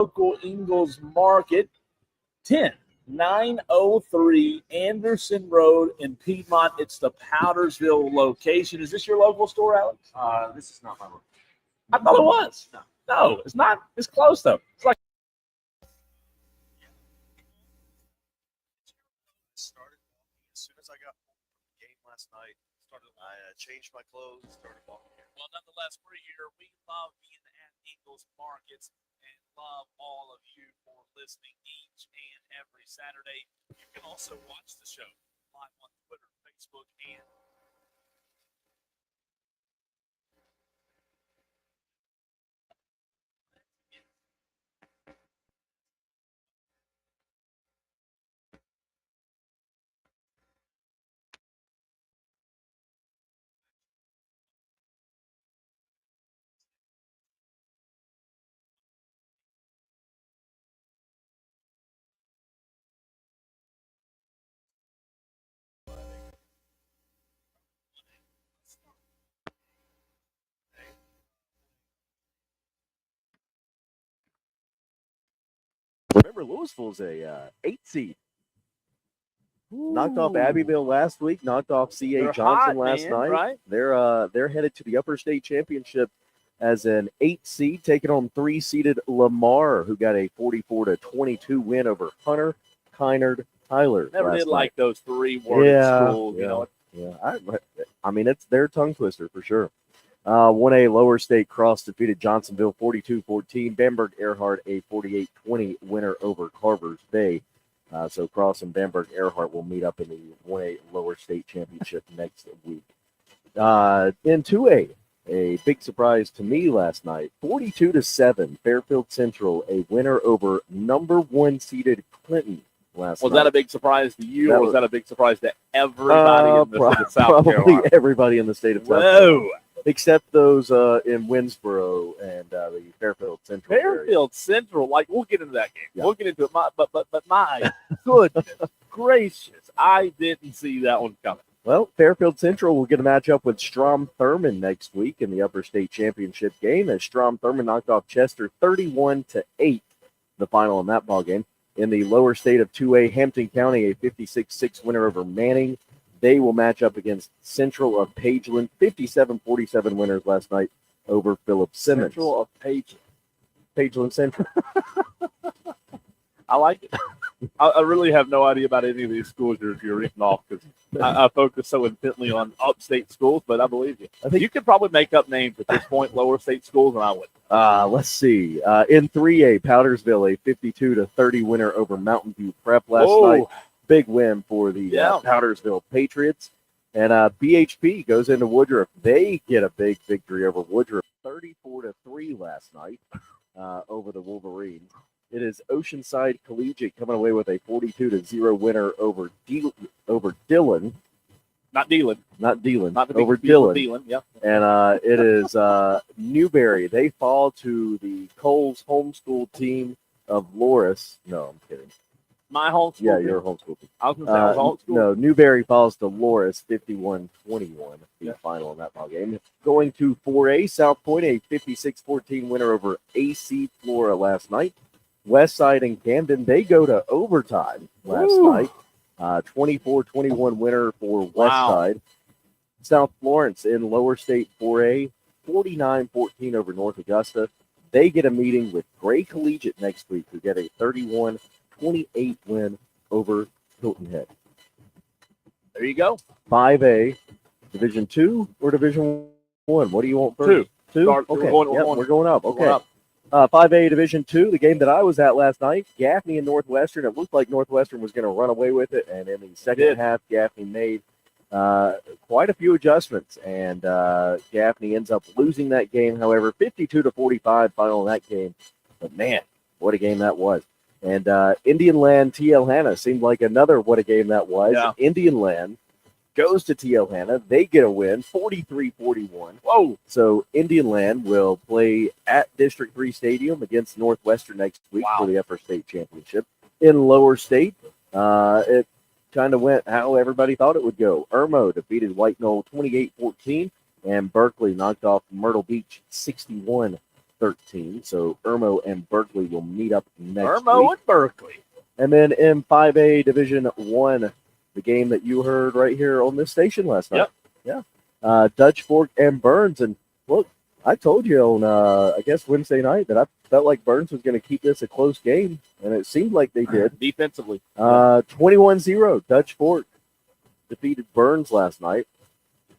Local Ingles Market, 10903 Anderson Road in Piedmont. It's the Powdersville location. Is this your local store, Alex? This is not my local. I thought it was. No, it's not. It's close, though. It's like Started walking as soon as I got home from the game last night. I changed my clothes, started walking here. Well, nonetheless, we're here. We love being at Ingles Markets and love all of you for listening each and every Saturday. You can also watch the show live on Twitter, Facebook, and Remember, Louisville's a 8 seed. Knocked off Abbeville last week. Knocked off C.A. They're Johnson hot, last man, night. right? They're headed to the Upper State Championship as an 8 seed, taking on 3-seeded Lamar, who got a 44-22 win over Hunter, Kynard, Tyler. Never last did night. like those three-worded schools. Yeah, You know, I mean, it's their tongue twister for sure. 1A Lower State Cross defeated Johnsonville 42-14. Bamberg Earhart a 48-20 winner over Carvers Bay. So Cross and Bamberg Earhart will meet up in the 1A Lower State Championship next week. In 2A, a big surprise to me last night, 42-7, Fairfield Central, a winner over number 1 seeded Clinton last night. was that a big surprise to you, That or was that a big surprise to everybody in the state of South probably Carolina? everybody in the state of South Carolina. Whoa! Except those in Winsboro and the Fairfield Central area. Fairfield Central, like we'll get into that game. Yeah. We'll get into it. But my goodness gracious, I didn't see that one coming. Well, Fairfield Central will get a matchup with Strom Thurmond next week in the Upper State Championship game, as Strom Thurmond knocked off Chester 31-8, the final in that ball game. In the lower state of 2A, Hampton County, a 56-6 winner over Manning. They will match up against Central of Pageland, 57-47 winners last night over Philip Simmons. Central of Pageland Central. I like it. I really have no idea about any of these schools you're reading off because I focus so intently on upstate schools, but I believe you. I think You could probably make up names at this point, lower state schools, and I would. let's see. In 3A, Powdersville, a 52-30 winner over Mountain View Prep last night. Big win for the Powdersville Patriots. And BHP goes into Woodruff. They get a big victory over Woodruff, 34-3 last night over the Wolverines. It is Oceanside Collegiate coming away with a 42-0 winner over Dillon. Not Dealing. Not Dillon. Not the over big people Dillon. Dealing. Yeah. And it is Newberry. They fall to the Coles homeschool team of Loris. No, I'm kidding. My homeschool. Yeah, your homeschool team. I was going to say I was homeschool. No, Newberry falls to Loris 51-21, the final in that ball game. Going to 4A, South Point, a 56-14 winner over AC Flora last night. Westside and Camden, they go to overtime last night. 24-21 winner for Westside. South Florence in lower state 4A, 49-14 over North Augusta. They get a meeting with Gray Collegiate next week, who get a 31-28 win over Hilton Head. There you go. 5A, Division 2 or Division 1? What do you want first? Two? Start- Okay, we're we're going up. We're Okay. going up. 5A Division 2, the game that I was at last night, Gaffney and Northwestern. It looked like Northwestern was going to run away with it, and in the second half, Gaffney made quite a few adjustments, and Gaffney ends up losing that game. However, 52-45 final in that game. But man, what a game that was! And Indian Land TL Hanna seemed like another what a game that was. Yeah. Indian Land goes to TL Hanna. They get a win, 43-41. Whoa. So Indian Land will play at District 3 Stadium against Northwestern next week for the Upper State Championship. In Lower State, it kind of went how everybody thought it would go. Irmo defeated White Knoll 28-14, and Berkeley knocked off Myrtle Beach 61-14. 13. So Irmo and Berkeley will meet up next Irmo week. and Berkeley. And then in 5A Division 1, the game that you heard right here on this station last night. Yep. Yeah. Dutch Fork and Burns. And look, I told you on, I guess, Wednesday night that I felt like Burns was going to keep this a close game, and it seemed like they did. Defensively. 21-0, Dutch Fork defeated Burns last night.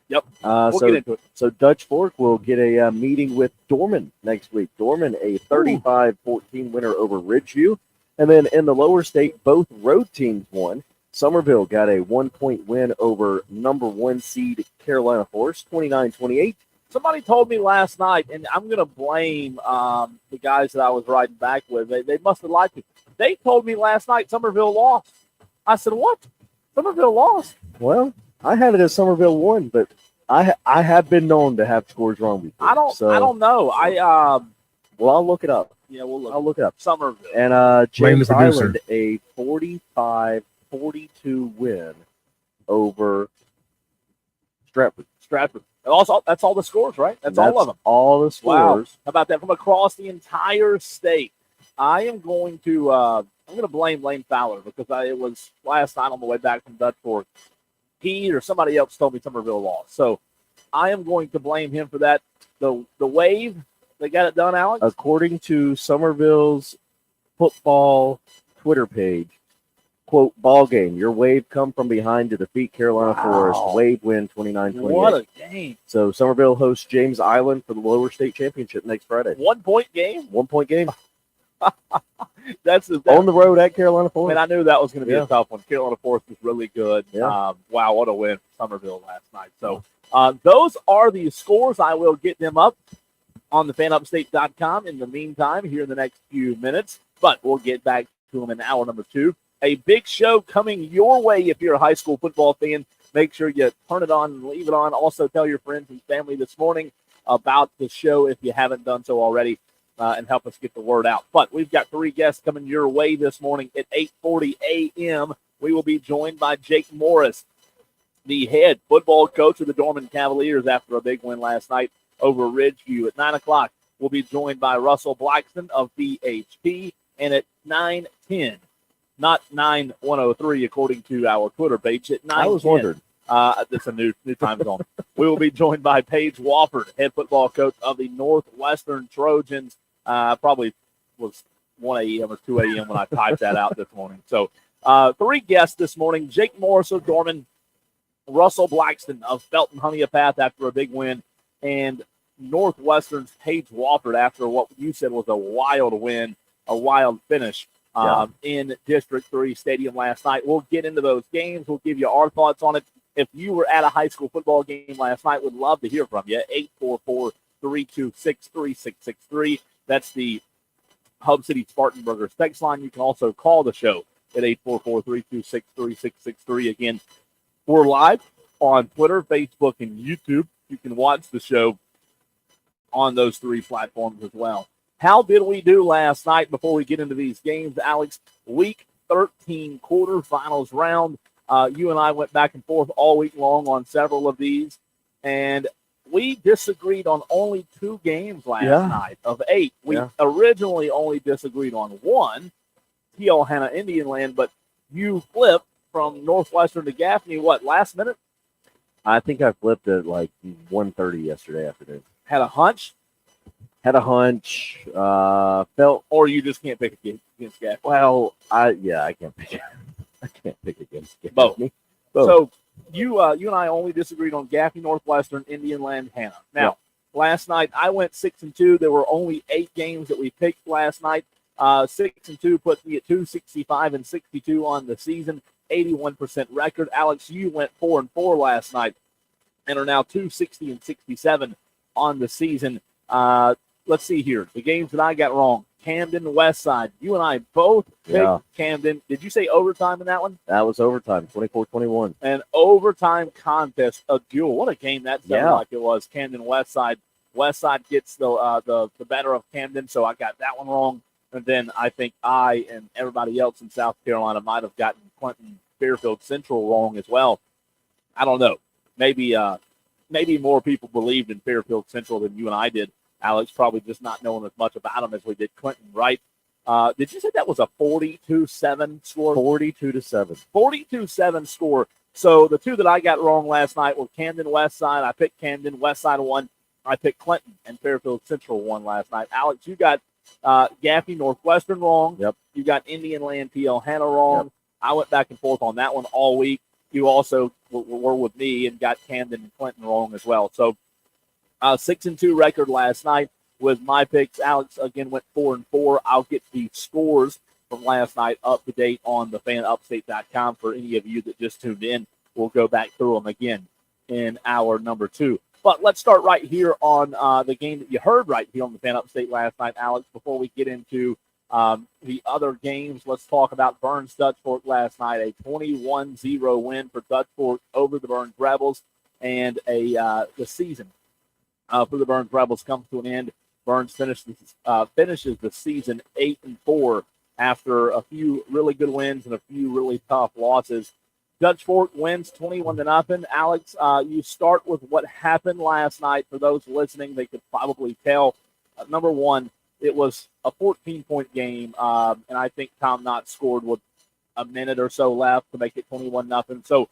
Yep. We'll So get into it. so Dutch Fork will get a meeting with Dorman next week. Dorman, a 35-14 winner over Ridgeview. And then in the lower state, both road teams won. Somerville got a 1-point win over number 1 seed Carolina Forest, 29-28. Somebody told me last night, and I'm going to blame the guys that I was riding back with. They must have liked it. They told me last night Somerville lost. I said, what? Somerville lost? Well, I had it as Somerville won, but I have been known to have scores wrong before. I don't know. Well, I'll look it up. Yeah, we'll look. I'll look it up. Somerville. And Blame the James producer. Island, a 45-42 win over Stratford. Stratford. And also, that's all the scores, right? That's all of them. All the Wow. scores. How about that? From across the entire state. I am going to I'm going to blame Lane Fowler because it was last night on the way back from Dutch Fork. He or somebody else told me Somerville lost. So I am going to blame him for that. The wave, they got it done, Alex? According to Somerville's football Twitter page, quote, ball game. Your wave come from behind to defeat Carolina Wow. Forest. Wave win 29-28. What a game. So Somerville hosts James Island for the lower state championship next Friday. 1 point game? 1 point game That's on the road at Carolina I mean, Forest. I knew that was going to be Yeah. a tough one. Carolina Forest was really good. Yeah. Wow, what a win for Somerville last night. So those are the scores. I will get them up on the fanupstate.com in the meantime here in the next few minutes. But we'll get back to them in hour number 2. A big show coming your way if you're a high school football fan. Make sure you turn it on and leave it on. Also tell your friends and family this morning about the show if you haven't done so already. And help us get the word out. But we've got 3 guests coming your way this morning at 8:40 a.m. We will be joined by Jake Morris, the head football coach of the Dorman Cavaliers after a big win last night over Ridgeview. At 9 o'clock, we'll be joined by Russell Blackston of BHP. And at 9:10, not 9:103 according to our Twitter page, at 9:10. I was wondering. That's a new time zone. We will be joined by Paige Wofford, head football coach of the Northwestern Trojans. Probably was 1 a.m. or 2 a.m. when I typed that out this morning. So 3 guests this morning: Jake Morris of Dorman, Russell Blackston of Felton Honeypath after a big win, and Northwestern's Paige Wofford after what you said was a wild win, a wild finish in District 3 Stadium last night. We'll get into those games. We'll give you our thoughts on it. If you were at a high school football game last night, we'd love to hear from you. 844-326-3663. That's the Hub City Spartanburgers text line. You can also call the show at 844-326-3663. Again, we're live on Twitter, Facebook, and YouTube. You can watch the show on those 3 platforms as well. How did we do last night before we get into these games, Alex? Week 13 quarterfinals round. You and I went back and forth all week long on several of these, and we disagreed on only 2 games last night of 8. We originally only disagreed on 1, T.L. Hanna Indian Land, but you flipped from Northwestern to Gaffney, last minute? I think I flipped at like 1:30 yesterday afternoon. Had a hunch? Had a hunch. Felt Or you just can't pick against Gaffney? well. I can't pick. I can't pick against Both. Gaffney. So you and I only disagreed on Gaffney, Northwestern, Indian Land, Hanna. Now, last night I went 6-2. There were only 8 games that we picked last night. 6-2 put me at 265-62 on the season, 81% record. Alex, you went 4-4 last night and are now 260-67 on the season. Let's see here. The games that I got wrong. Camden, Westside. You and I both picked Camden. Did you say overtime in that one? That was overtime, 24-21. An overtime contest, a duel. What a game that sounded like it was. Camden, Westside. Westside gets the better of Camden, so I got that one wrong. And then I think I and everybody else in South Carolina might have gotten Clinton Fairfield Central wrong as well. I don't know. Maybe more people believed in Fairfield Central than you and I did. Alex, probably just not knowing as much about him as we did Clinton, right? Did you say that was a 42-7 score? 42-7. 42-7 score. So the two that I got wrong last night were Camden Westside. I picked Camden. Westside won. I picked Clinton, and Fairfield Central won last night. Alex, you got Gaffney Northwestern wrong. Yep. You got Indian Land TL Hannah wrong. Yep. I went back and forth on that one all week. You also were with me and got Camden and Clinton wrong as well. So 6-2 record last night with my picks. Alex again went 4-4. I'll get the scores from last night up to date on the fanupstate.com for any of you that just tuned in. We'll go back through them again in hour number 2. But let's start right here on the game that you heard right here on the Fan Upstate last night, Alex. Before we get into the other games, let's talk about Burns Dutch Fork last night. A 21-0 win for Dutch Fork over the Burns Rebels, and the season for the Burns Rebels comes to an end. Burns finishes the season 8-4 after a few really good wins and a few really tough losses. Dutch Fork wins 21-0. Alex, you start with what happened last night. For those listening, they could probably tell. Number one, it was a 14-point game, and I think Tom Knott scored with a minute or so left to make it 21-0. So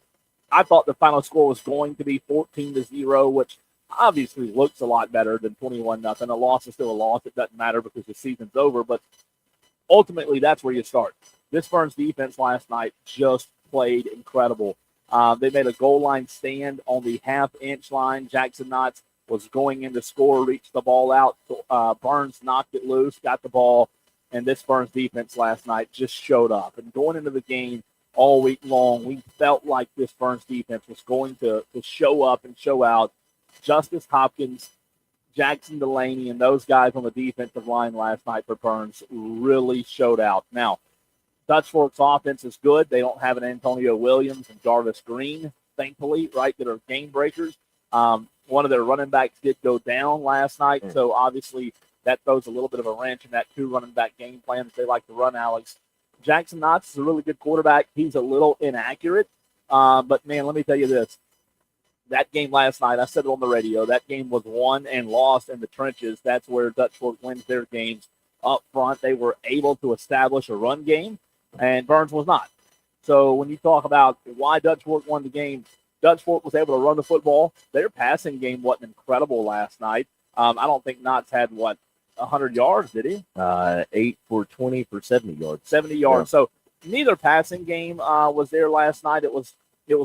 I thought the final score was going to be 14-0, which obviously looks a lot better than 21-0. A loss is still a loss. It doesn't matter because the season's over, but ultimately that's where you start. This Burns defense last night just played incredible. They made a goal line stand on the half-inch line. Jackson Knotts was going in to score, reached the ball out. Burns knocked it loose, got the ball, and this Burns defense last night just showed up. And going into the game all week long, we felt like this Burns defense was going to show up and show out. Justice Hopkins, Jackson Delaney, and those guys on the defensive line last night for Burns really showed out. Now, Dutch Fork's offense is good. They don't have an Antonio Williams and Jarvis Green, thankfully, right, that are game breakers. One of their running backs did go down last night, so obviously that throws a little bit of a wrench in that two running back game plan that they like to run, Alex. Jackson Knotts is a really good quarterback. He's a little inaccurate, but, man, let me tell you this. That game last night, I said it on the radio, that game was won and lost in the trenches. That's where Dutch Fork wins their games. Up front, they were able to establish a run game, and Burns was not. So when you talk about why Dutch Fork won the game, Dutch Fork was able to run the football. Their passing game wasn't incredible last night. I don't think Knotts had, 100 yards, did he? 8 for 20 for 70 yards. 70 yards. Yeah. So neither passing game was there last night. It was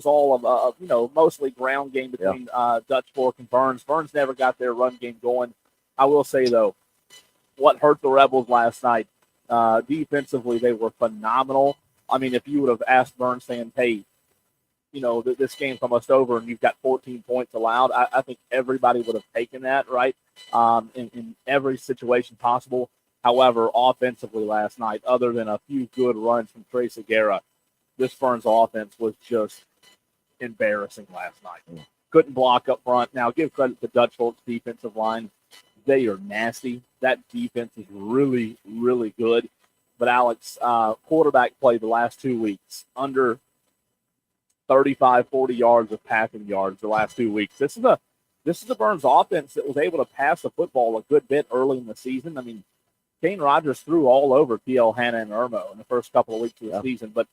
all of mostly ground game between Dutch Fork and Burns. Burns never got their run game going. I will say, though, what hurt the Rebels last night, defensively, they were phenomenal. I mean, if you would have asked Burns saying, hey, this game's almost over and you've got 14 points allowed, I think everybody would have taken that, right, in every situation possible. However, offensively last night, other than a few good runs from Trey Segura, this Burns offense was just embarrassing last night. Couldn't block up front. Now, give credit to Dutch Fork's defensive line. They are nasty. That defense is really, really good. But, Alex, quarterback play the last 2 weeks, under 35, 40 yards of passing yards the last 2 weeks. This is a Burns offense that was able to pass the football a good bit early in the season. I mean, Kane Rogers threw all over PL Hannah and Irmo in the first couple of weeks of the season. But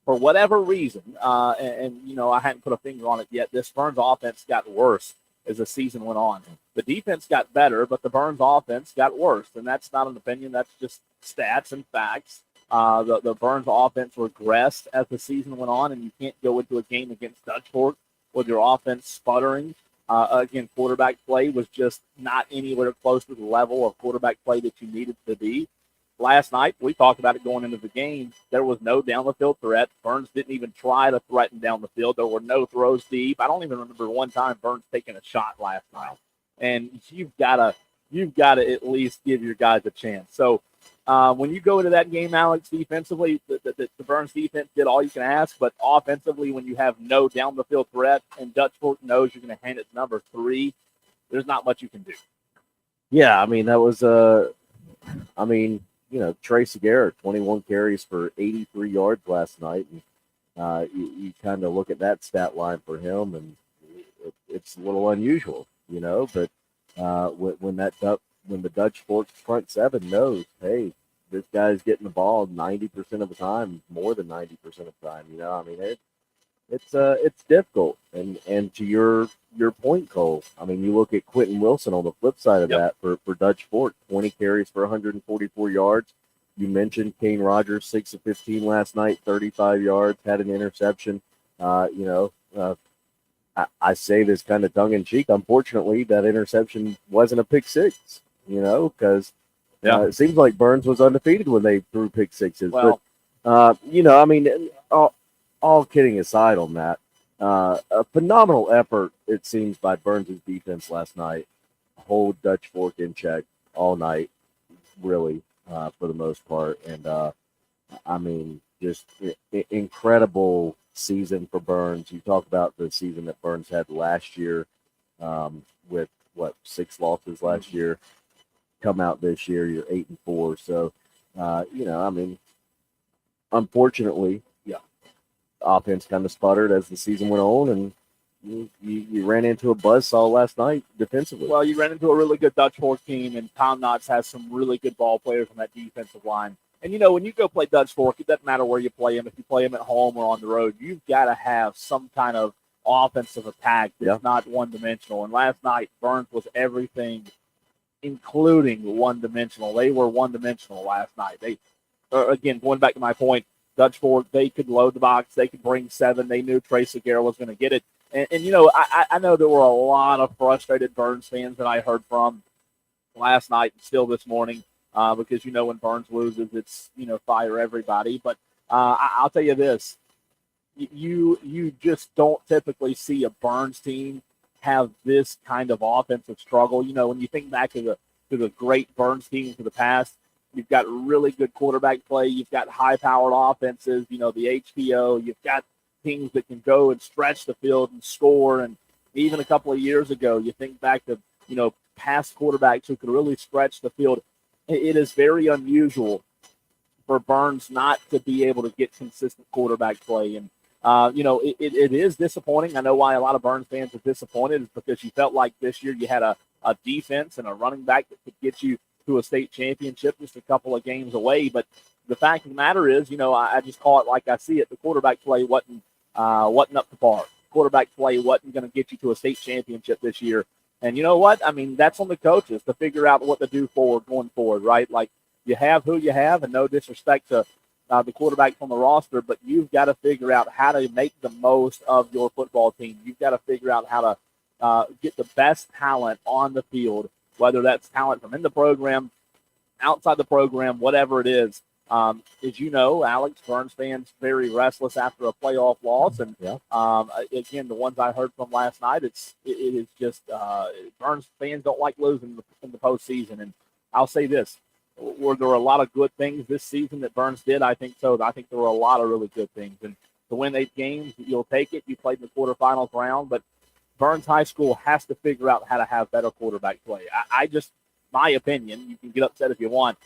for whatever reason, I hadn't put a finger on it yet, this Burns offense got worse as the season went on. The defense got better, but the Burns offense got worse. And that's not an opinion. That's just stats and facts. The Burns offense regressed as the season went on, and you can't go into a game against Dutch Fork with your offense sputtering. Again, quarterback play was just not anywhere close to the level of quarterback play that you needed to be. Last night, we talked about it going into the game. There was no down-the-field threat. Burns didn't even try to threaten down the field. There were no throws deep. I don't even remember one time Burns taking a shot last night. And you've got to at least give your guys a chance. So when you go into that game, Alex, defensively, the Burns defense did all you can ask. But offensively, when you have no down-the-field threat and Dutch Fork knows you're going to hand it to number 3, there's not much you can do. Yeah, I mean, that was Trey Segura, 21 carries for 83 yards last night. And you kind of look at that stat line for him, and it's a little unusual, but when the Dutch Fork front seven knows, hey, this guy's getting the ball 90% of the time, more than 90% of the time. I mean, it's difficult. And to your point, Cole, I mean, you look at Quentin Wilson on the flip side of that for Dutch Fork, 20 carries for 144 yards. You mentioned Kane Rogers, 6 of 15 last night, 35 yards, had an interception. I say this kind of tongue in cheek. Unfortunately, that interception wasn't a pick six, because it seems like Burns was undefeated when they threw pick sixes. Well, but, I mean, all kidding aside on that, a phenomenal effort, it seems, by Burns' defense last night. Hold Dutch Fork in check all night, really, for the most part. And, I mean, just incredible season for Burns. You talk about the season that Burns had last year with, 6 losses last year. Come out this year, you're 8-4. So, I mean, unfortunately, offense kind of sputtered as the season went on, and you ran into a buzzsaw last night defensively. Well, you ran into a really good Dutch Fork team, and Tom Knotts has some really good ball players on that defensive line. And, when you go play Dutch Fork, it doesn't matter where you play them. If you play them at home or on the road, you've got to have some kind of offensive attack that's not one-dimensional. And last night, Burns was everything, including one-dimensional. They were one-dimensional last night. Again, going back to my point, Dutch Fork, they could load the box. They could bring 7. They knew Trey Segura was going to get it. And I know there were a lot of frustrated Burns fans that I heard from last night and still this morning because, when Burns loses, it's, fire everybody. But I'll tell you this. You just don't typically see a Burns team have this kind of offensive struggle. When you think back to the great Burns teams of the past, you've got really good quarterback play. You've got high-powered offenses, the HPO. You've got teams that can go and stretch the field and score. And even a couple of years ago, you think back to, past quarterbacks who could really stretch the field. It is very unusual for Burns not to be able to get consistent quarterback play. And, it is disappointing. I know why a lot of Burns fans are disappointed is because you felt like this year you had a defense and a running back that could get you to a state championship just a couple of games away. But the fact of the matter is, I just call it like I see it. The quarterback play wasn't up to par. Quarterback play wasn't going to get you to a state championship this year. And you know what? I mean, that's on the coaches to figure out what to do going forward, right? Like, you have who you have, and no disrespect to the quarterback on the roster, but you've got to figure out how to make the most of your football team. You've got to figure out how to get the best talent on the field, whether that's talent from in the program, outside the program, whatever it is. As you know, Alex, Burns fans very restless after a playoff loss, and again, the ones I heard from last night, it is just Burns fans don't like losing in the postseason. And I'll say this: were there a lot of good things this season that Burns did? I think so. I think there were a lot of really good things, and to win 8 games, you'll take it. You played in the quarterfinals round, but Burns High School has to figure out how to have better quarterback play. I just, my opinion, you can get upset if you want.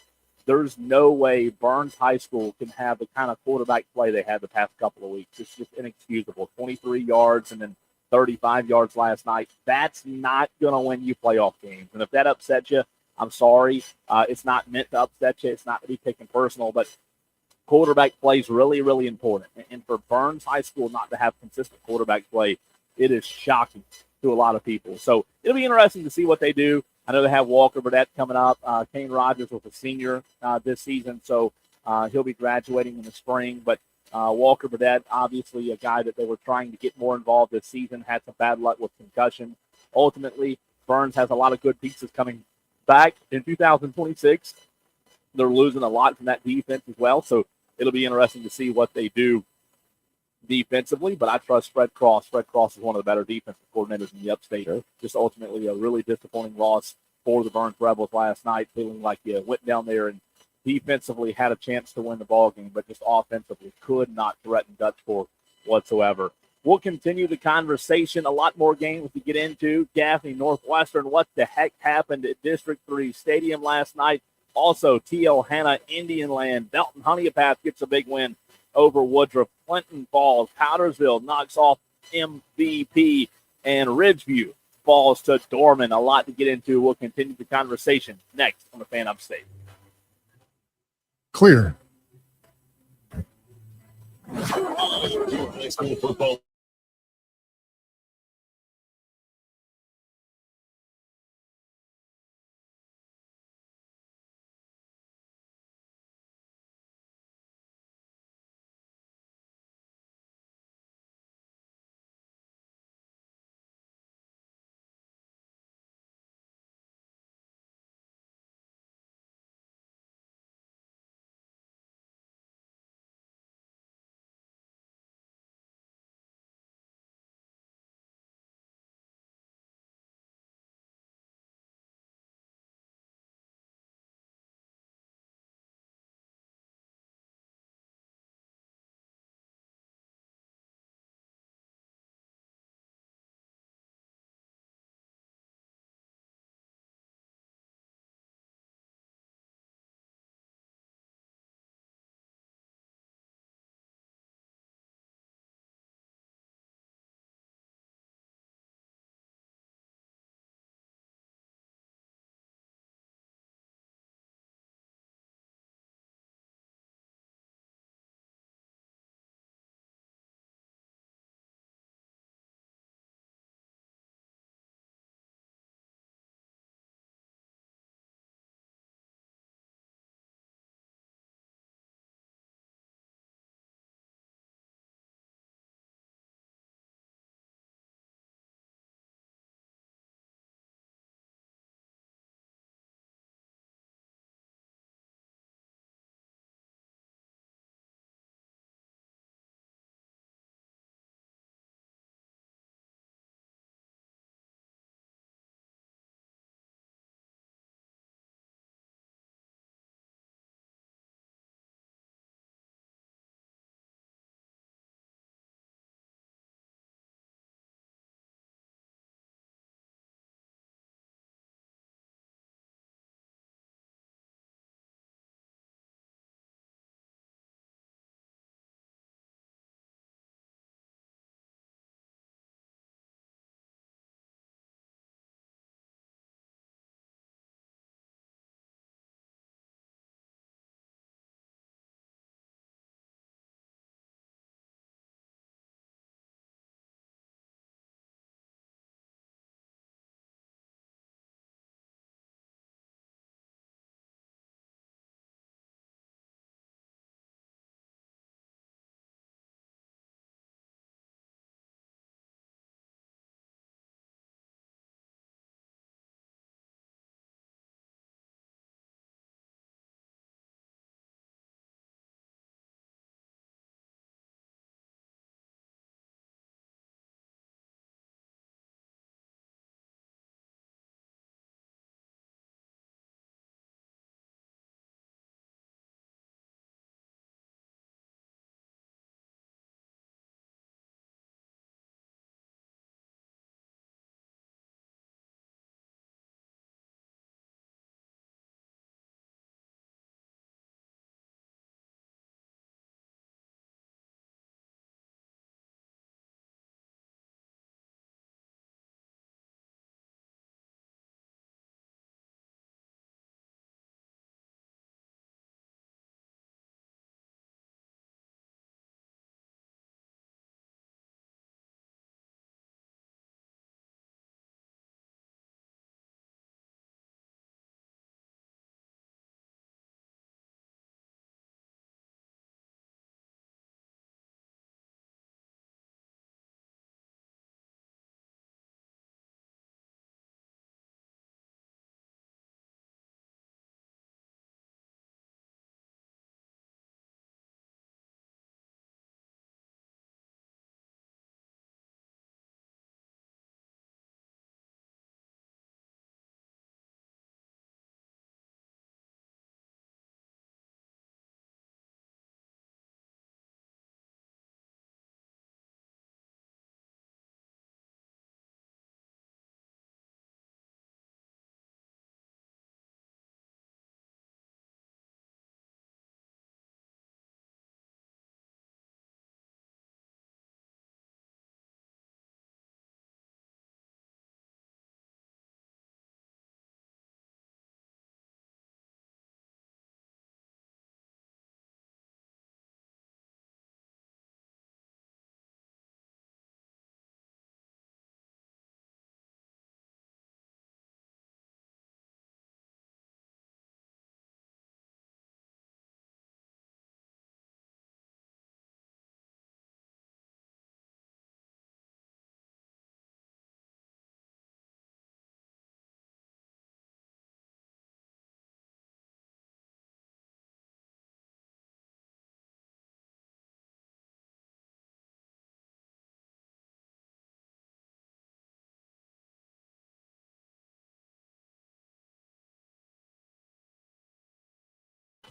There's no way Burns High School can have the kind of quarterback play they had the past couple of weeks. It's just inexcusable. 23 yards and then 35 yards last night. That's not going to win you playoff games. And if that upsets you, I'm sorry. It's not meant to upset you. It's not to be taken personal, but quarterback play is really, really important. And for Burns High School not to have consistent quarterback play, it is shocking to a lot of people. So it'll be interesting to see what they do. I know they have Walker Burdett coming up. Kane Rogers was a senior this season, so he'll be graduating in the spring. But Walker Burdett, obviously a guy that they were trying to get more involved this season, had some bad luck with concussion. Ultimately, Burns has a lot of good pieces coming back in 2026. They're losing a lot from that defense as well, so it'll be interesting to see what they do defensively, but I trust Fred Cross. Fred Cross is one of the better defensive coordinators in the upstate. Just ultimately a really disappointing loss for the Burns Rebels last night, feeling like you went down there and defensively had a chance to win the ball game, but just offensively could not threaten Dutch Fork whatsoever. We'll continue the conversation. A lot more games to get into. Gaffney Northwestern, what the heck happened at District 3 Stadium last night? Also, T.L. Hanna, Indian Land. Belton Honeypath gets a big win over Woodruff. Clinton falls. Powdersville knocks off MVP. And Ridgeview falls to Dorman. A lot to get into. We'll continue the conversation next on the Fan Upstate. Clear. High school football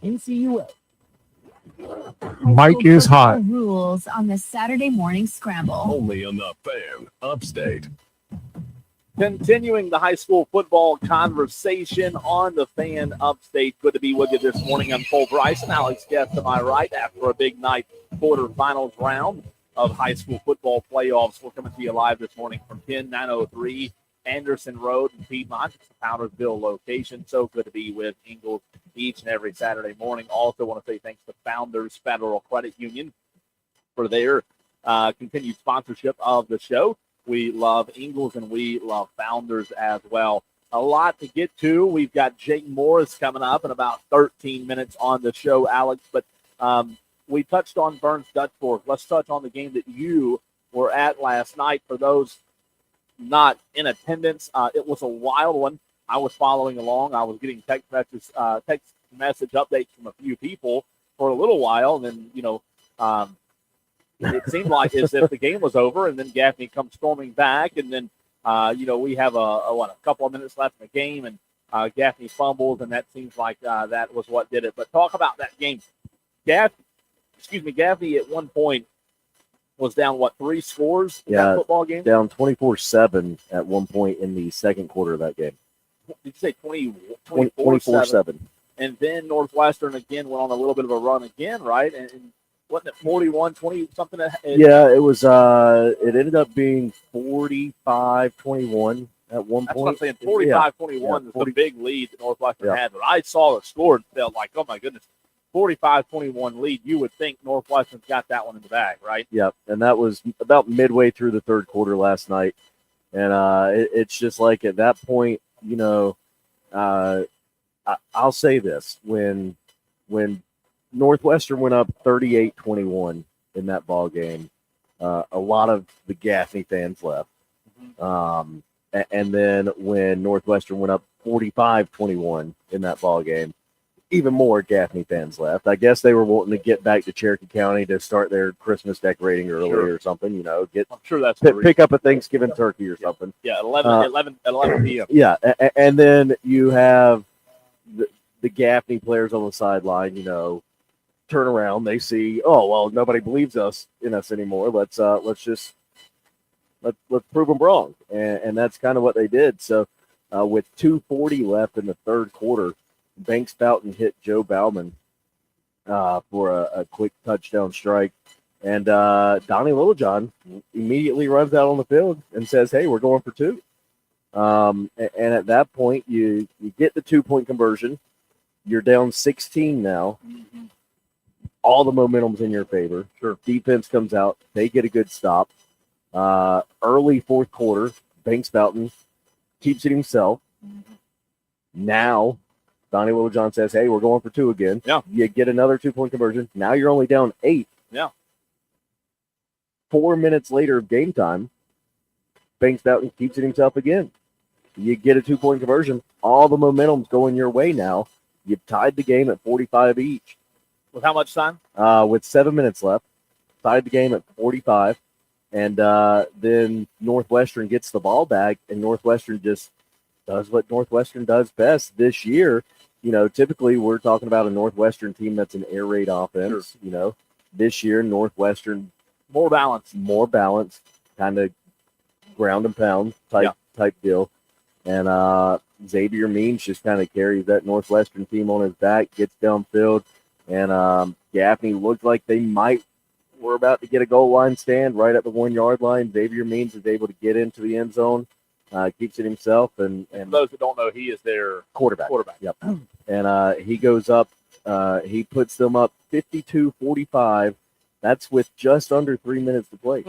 NCUA. Mike is hot. Rules on the Saturday morning scramble. Only on the Fan Upstate. Continuing the high school football conversation on the Fan Upstate. Good to be with you this morning. I'm Cole Bryson. Alex Guest to my right after a big night quarterfinals round of high school football playoffs. We're coming to you live this morning from 10903 Anderson Road in Piedmont. It's the Powdersville location. So good to be with Ingles each and every Saturday morning. Also want to say thanks to Founders Federal Credit Union for their continued sponsorship of the show. We love Ingles and we love Founders as well. A lot to get to. We've got Jake Morris coming up in about 13 minutes on the show, Alex. But we touched on Burns Dutchfork. Let's touch on the game that you were at last night. For those not in attendance, it was a wild one. I was following along. I was getting text message updates from a few people for a little while. And then, it seemed like as if the game was over, and then Gaffney comes storming back. And then, we have a couple of minutes left in the game, and Gaffney fumbles, and that seems like that was what did it. But talk about that game. Gaffney at one point was down, 3 scores in that football game? Down 24-7 at one point in the second quarter of that game. Did you say 24-7? And then Northwestern again went on a little bit of a run again, right? And wasn't it 41-20 something? Yeah, it was. It ended up being 45-21 at one That's point. what I'm saying. 45-21 was the big lead that Northwestern had. But I saw the score and felt like, oh my goodness, 45-21 lead. You would think Northwestern's got that one in the bag, right? Yep, and that was about midway through the third quarter last night. And it's just like at that point, I'll say this: when Northwestern went up 38-21 in that ball game, a lot of the Gaffney fans left. And then when Northwestern went up 45-21 in that ball game, even more Gaffney fans left. I guess they were wanting to get back to Cherokee County to start their Christmas decorating early or something. Get I'm sure that's pick up a Thanksgiving turkey or something. Yeah, 11 p.m. Yeah, and then you have the Gaffney players on the sideline. Turn around, they see, oh well, nobody believes in us anymore. Let's prove them wrong, and that's kind of what they did. So, with 2:40 left in the third quarter, Banks Boughton hit Joe Bauman for a quick touchdown strike, and Donnie Littlejohn immediately runs out on the field and says, "Hey, we're going for 2." And at that point, you get the 2-point conversion. You're down 16 now. All the momentum's in your favor. Sure. Defense comes out. They get a good stop. Early fourth quarter, Banks Boughton keeps it himself. Now, Donnie Littlejohn says, hey, we're going for 2 again. Yeah. You get another 2-point conversion. Now you're only down 8. Yeah. 4 minutes later of game time, Banks Boughton keeps it himself again. You get a 2-point conversion. All the momentum's going your way now. You've tied the game at 45 each. With how much time? With 7 minutes left. Tied the game at 45. And then Northwestern gets the ball back, and Northwestern just does what Northwestern does best this year. Typically we're talking about a Northwestern team that's an air raid offense. Sure. This year Northwestern more balanced, kind of ground and pound type deal. And Xavier Means just kind of carries that Northwestern team on his back, gets downfield, and Gaffney looked like we're about to get a goal line stand right at the 1-yard line. Xavier Means is able to get into the end zone, keeps it himself, and for those who don't know, he is their quarterback. Yep. And he goes up, he puts them up 52-45. That's with just under 3 minutes to play.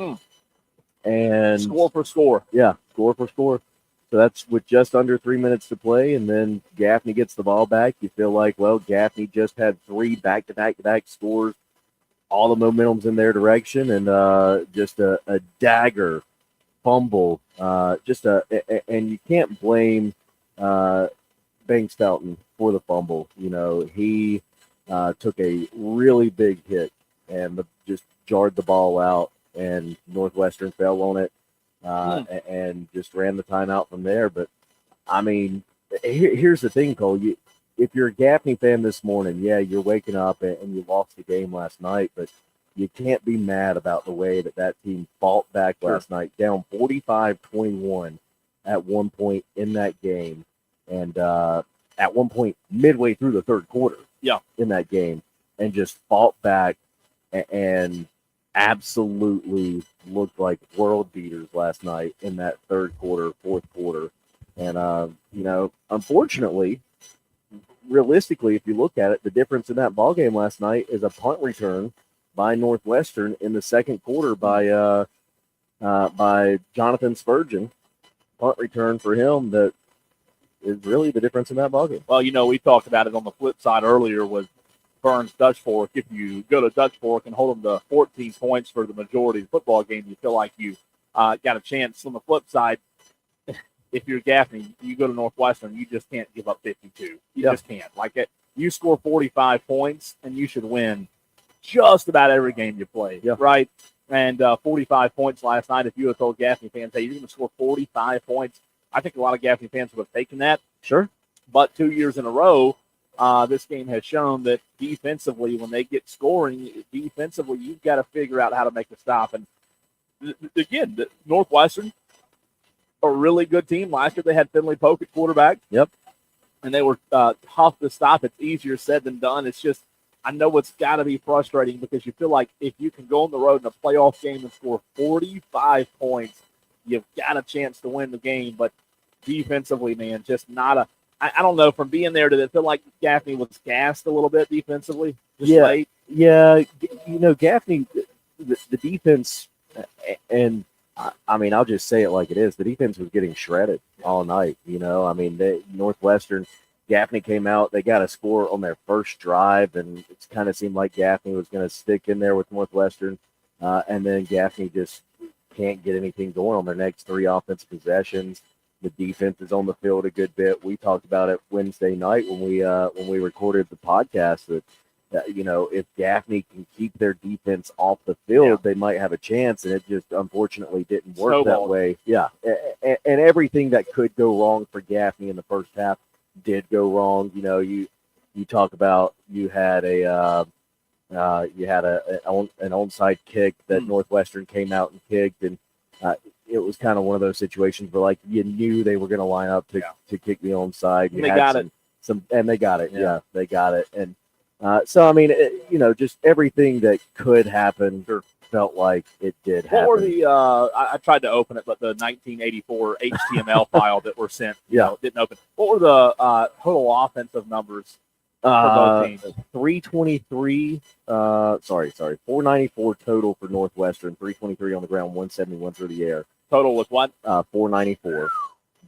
And score for score. Yeah, score for score. So that's with just under 3 minutes to play, and then Gaffney gets the ball back. You feel like, well, Gaffney just had 3 back-to-back scores. All the momentum's in their direction, and just a dagger fumble. And you can't blame Banks Boughton for the fumble. He took a really big hit and just jarred the ball out, and Northwestern fell on it. And just ran the timeout from there. But, I mean, here's the thing, Cole. if you're a Gaffney fan this morning, yeah, you're waking up and you lost the game last night, but you can't be mad about the way that team fought back last night, down 45-21 at one point in that game, and at one point midway through the third quarter, in that game, and just fought back and absolutely looked like world beaters last night in that third quarter, fourth quarter, and unfortunately, realistically, if you look at it, the difference in that ball game last night is a punt return by Northwestern in the second quarter by Jonathan Spurgeon. Punt return for him that is really the difference in that ball game. Well, we talked about it on the flip side earlier with Burns Dutch Fork. If you go to Dutch Fork and hold them to 14 points for the majority of the football game, you feel like you got a chance. On the flip side, if you're Gaffney, you go to Northwestern, you just can't give up 52. You just can't. You score 45 points, and you should win just about every game you play, right? And 45 points last night, if you had told Gaffney fans, hey, you're going to score 45 points, I think a lot of Gaffney fans would have taken that. Sure. But 2 years in a row, this game has shown that defensively, when they get scoring, defensively, you've got to figure out how to make a stop. And again, Northwestern, a really good team. Last year they had Finley Polk at quarterback. Yep. And they were tough to stop. It's easier said than done. It's just, I know it's got to be frustrating because you feel like if you can go on the road in a playoff game and score 45 points, you've got a chance to win the game. But defensively, man, just not a – I don't know. From being there, did it feel like Gaffney was gassed a little bit defensively? Late? Yeah. Gaffney, the defense, and I mean, I'll just say it like it is. The defense was getting shredded all night, Northwestern – Gaffney came out. They got a score on their first drive, and it kind of seemed like Gaffney was going to stick in there with Northwestern. And then Gaffney just can't get anything going on their next three offensive possessions. The defense is on the field a good bit. We talked about it Wednesday night when we recorded the podcast that if Gaffney can keep their defense off the field, they might have a chance. And it just unfortunately didn't work that way. Yeah, and everything that could go wrong for Gaffney in the first half did go wrong. You talk about you had an onside kick that Northwestern came out and kicked, and it was kind of one of those situations where you knew they were going to line up to kick the onside. They got it. And they got it. Yeah, they got it. And so I mean, just everything that could happen felt like it did happen. What were the I tried to open it, but the 1984 HTML file that were sent didn't open. What were the total offensive numbers for both teams? 323 494 total for Northwestern, 323 on the ground, 171 through the air. Total was what? 494.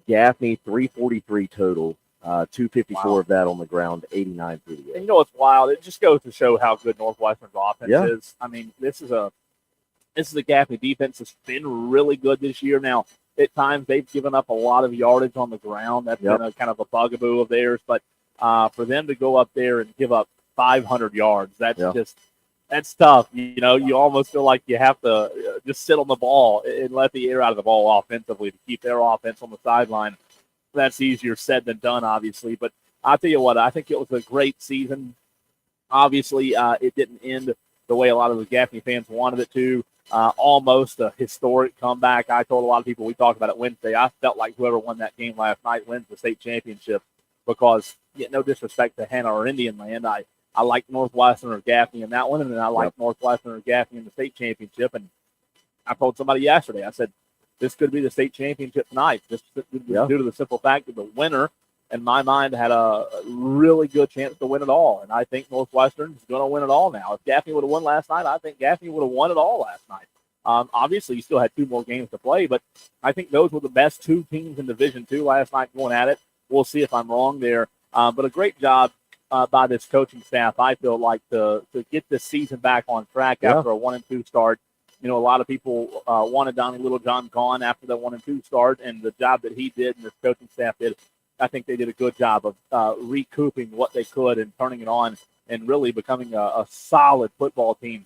Gaffney 343 total, 254 of that on the ground, 89 through the air. And what's wild? It just goes to show how good Northwestern's offense is. I mean, this is a Gaffney defense that's been really good this year. Now, at times they've given up a lot of yardage on the ground. That's been a kind of a bugaboo of theirs. But for them to go up there and give up 500 yards, that's tough. You almost feel like you have to just sit on the ball and let the air out of the ball offensively to keep their offense on the sideline. That's easier said than done, obviously. But I'll tell you what, I think it was a great season. Obviously, it didn't end the way a lot of the Gaffney fans wanted it to. Almost a historic comeback. I told a lot of people, we talked about it Wednesday, I felt like whoever won that game last night wins the state championship because, no disrespect to Hannah or Indian Land, I like Northwestern or Gaffney in that one, and then I like Northwestern or Gaffney in the state championship. And I told somebody yesterday, I said, this could be the state championship tonight, just due to the simple fact that the winner, in my mind, had a really good chance to win it all. And I think Northwestern is going to win it all now. If Gaffney would have won last night, I think Gaffney would have won it all last night. Obviously, you still had two more games to play, but I think those were the best two teams in Division II last night going at it. We'll see if I'm wrong there. But a great job by this coaching staff, I feel like, to get this season back on track after a 1-2 start. A lot of people wanted Donnie Littlejohn gone after the 1-2 start, and the job that he did and this coaching staff did, I think they did a good job of recouping what they could and turning it on and really becoming a solid football team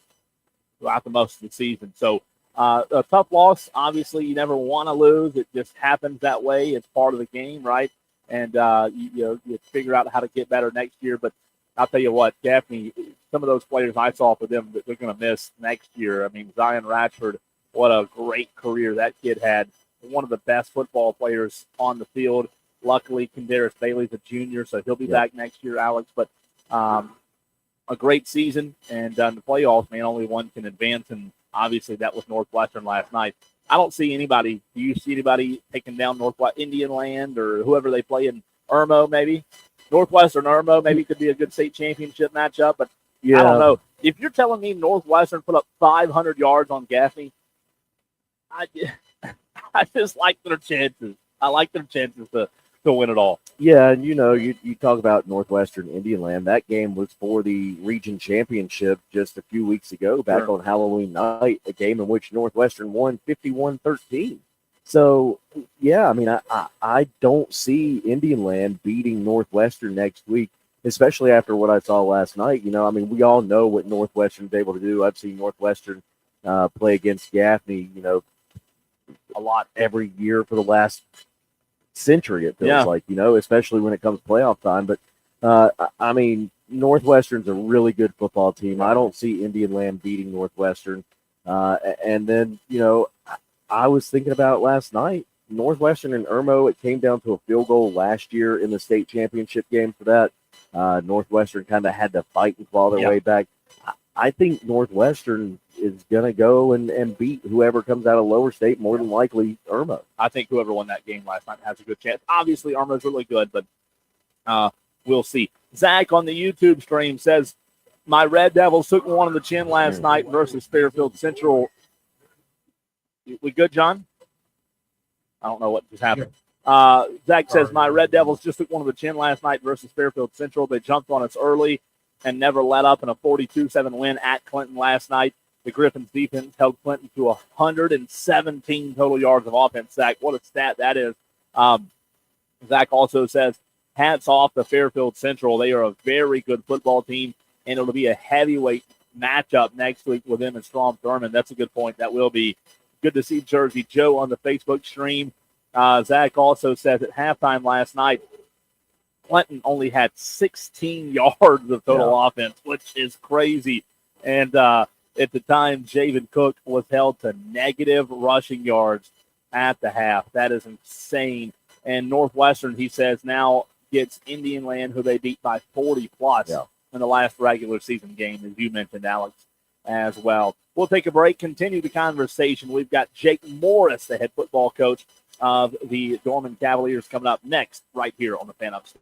throughout the most of the season. So a tough loss. Obviously, you never want to lose. It just happens that way. It's part of the game, right? and you figure out how to get better next year. But I'll tell you what, Gaffney, some of those players I saw for them that they're going to miss next year. I mean, Zion Ratchford, what a great career that kid had. One of the best football players on the field. Luckily, Kendaris Bailey's a junior, so he'll be back next year, Alex. But a great season, and the playoffs, man, only one can advance, and obviously that was Northwestern last night. I don't see anybody. Do you see anybody taking down Northwest Indian Land or whoever they play in Irmo, maybe? Northwestern Irmo maybe could be a good state championship matchup, but I don't know. If you're telling me Northwestern put up 500 yards on Gaffney, I just like their chances. I like their chances to win it all. Yeah, and you talk about Northwestern Indian Land. That game was for the region championship just a few weeks ago, back on Halloween night, a game in which Northwestern won 51-13. So, yeah, I mean, I don't see Indian Land beating Northwestern next week, especially after what I saw last night. I mean, we all know what Northwestern's able to do. I've seen Northwestern play against Gaffney, a lot every year for the last century, it feels like, especially when it comes to playoff time. But, I mean, Northwestern's a really good football team. I don't see Indian Land beating Northwestern. And then, I was thinking about last night, Northwestern and Irmo, it came down to a field goal last year in the state championship game for that. Northwestern kind of had to fight and claw their way back. I think Northwestern is going to go and beat whoever comes out of lower state, more than likely Irmo. I think whoever won that game last night has a good chance. Obviously, Irmo's really good, but we'll see. Zach on the YouTube stream says, my Red Devils took one on the chin last night versus Fairfield Central. We good, John? I don't know what just happened. Zach says, my Red Devils just took one on the chin last night versus Fairfield Central. They jumped on us early and never let up in a 42-7 win at Clinton last night. The Griffins defense held Clinton to 117 total yards of offense. Zach, what a stat that is. Zach also says, hats off to Fairfield Central. They are a very good football team, and it'll be a heavyweight matchup next week with them and Strom Thurmond. That's a good point. That will be good to see Jersey Joe on the Facebook stream. Zach also says at halftime last night, Clinton only had 16 yards of total offense, which is crazy. And at the time, Javen Cook was held to negative rushing yards at the half. That is insane. And Northwestern, he says, now gets Indian Land, who they beat by 40-plus in the last regular season game, as you mentioned, Alex, as well. We'll take a break, continue the conversation. We've got Jake Morris, the head football coach of the Dorman Cavaliers, coming up next right here on the Fan Upstate.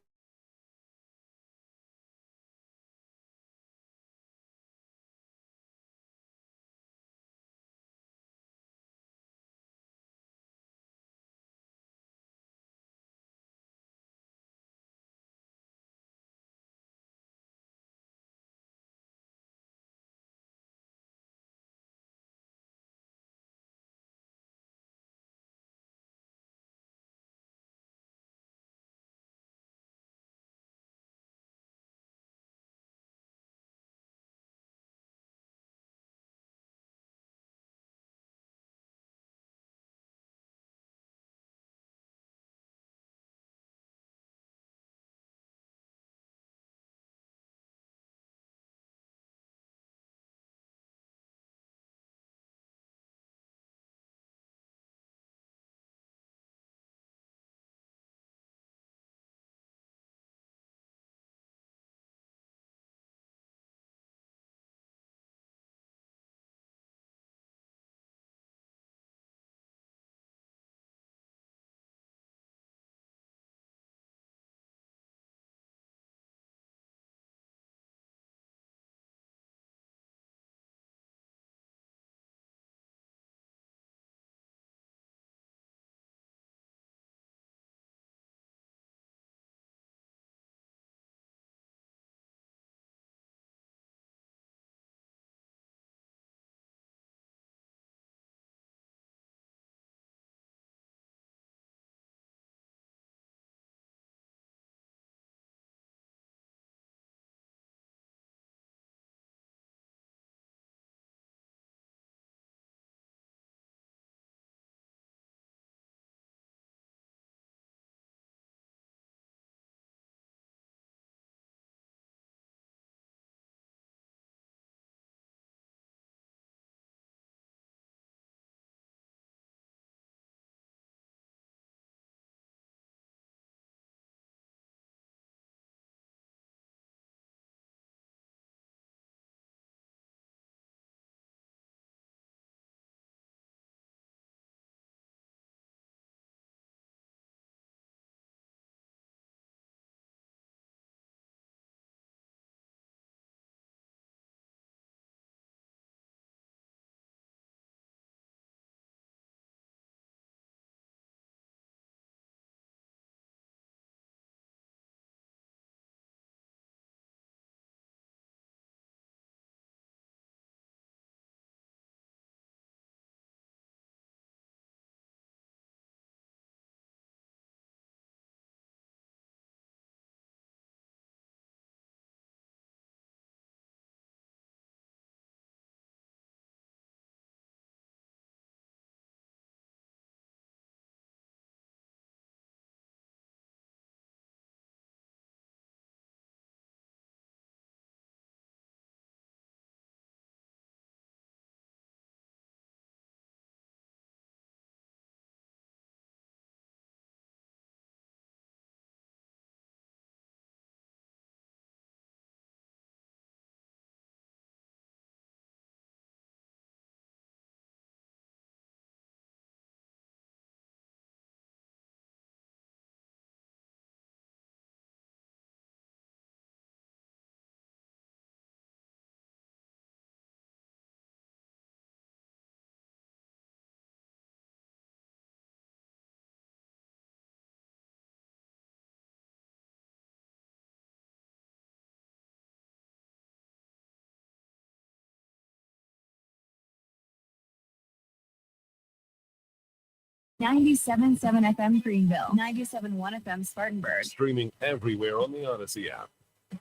97.7 FM Greenville. 97.1 FM Spartanburg. Streaming everywhere on the Odyssey app.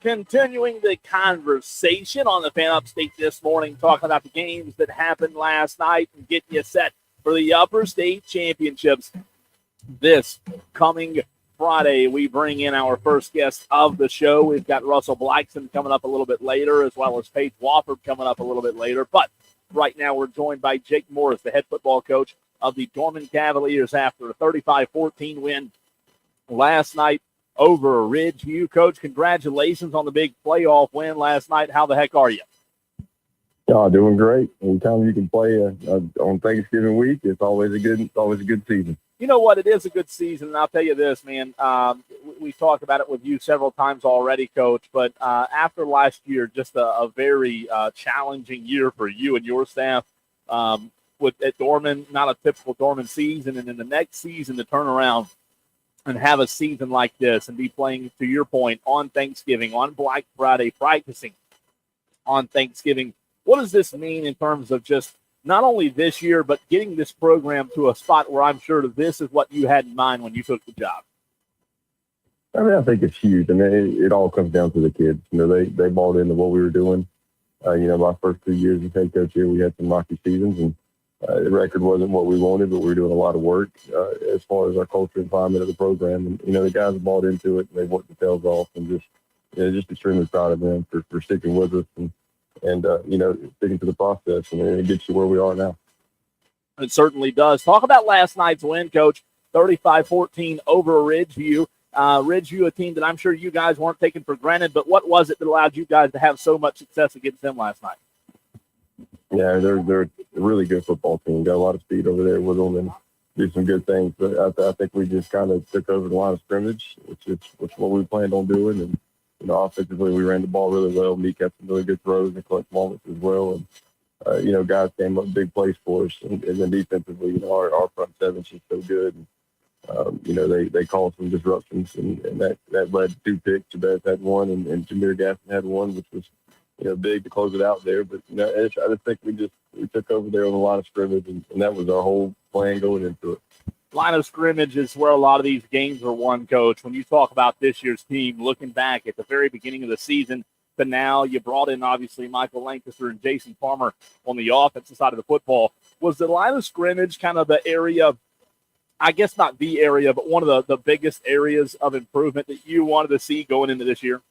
Continuing the conversation on the Fan Upstate this morning, talking about the games that happened last night and getting you set for the Upper State Championships. This coming Friday, we bring in our first guest of the show. We've got Russell Blackson coming up a little bit later, as well as Paige Wofford coming up a little bit later. But right now, we're joined by Jake Morris, the head football coach of the Dorman Cavaliers, after a 35-14 win last night over Ridgeview. Coach, congratulations on the big playoff win last night. How the heck are you? Oh, doing great. Anytime you can play on Thanksgiving week, it's always a good season. You know what? It is a good season, and I'll tell you this, man. We've talked about it with you several times already, Coach, but after last year, just a very challenging year for you and your staff at Dorman, not a typical Dorman season, and in the next season to turn around and have a season like this and be playing, to your point, on Thanksgiving, on Black Friday, practicing on Thanksgiving. What does this mean in terms of just not only this year, but getting this program to a spot where I'm sure this is what you had in mind when you took the job? I mean, I think it's huge. I mean, it all comes down to the kids. You know, they bought into what we were doing. My first 2 years as head coach here, we had some rocky seasons, and the record wasn't what we wanted, but we were doing a lot of work as far as our culture and environment of the program. And, the guys have bought into it, and they've worked the tails off, and just extremely proud of them for sticking with us and sticking to the process, and it gets you where we are now. It certainly does. Talk about last night's win, Coach, 35-14 over Ridgeview. Ridgeview, a team that I'm sure you guys weren't taking for granted, but what was it that allowed you guys to have so much success against them last night? Yeah, they're a really good football team. Got a lot of speed over there with them and do some good things. But I think we just kind of took over the line of scrimmage, which is what we planned on doing. And, offensively, we ran the ball really well. Meek had some really good throws and clutch moments as well. And, guys came up big plays for us. And then defensively, our front seven's just so good. And, they caused some disruptions, and that led to 2 picks. Jabez had one, and Jameer Gaston had one, which was, big to close it out there. But, I just think we took over there on the line of scrimmage, and that was our whole plan going into it. Line of scrimmage is where a lot of these games are won, Coach. When you talk about this year's team, looking back at the very beginning of the season to now, you brought in, obviously, Michael Lancaster and Jason Farmer on the offensive side of the football. Was the line of scrimmage kind of the area, I guess not the area, but one of the biggest areas of improvement that you wanted to see going into this year?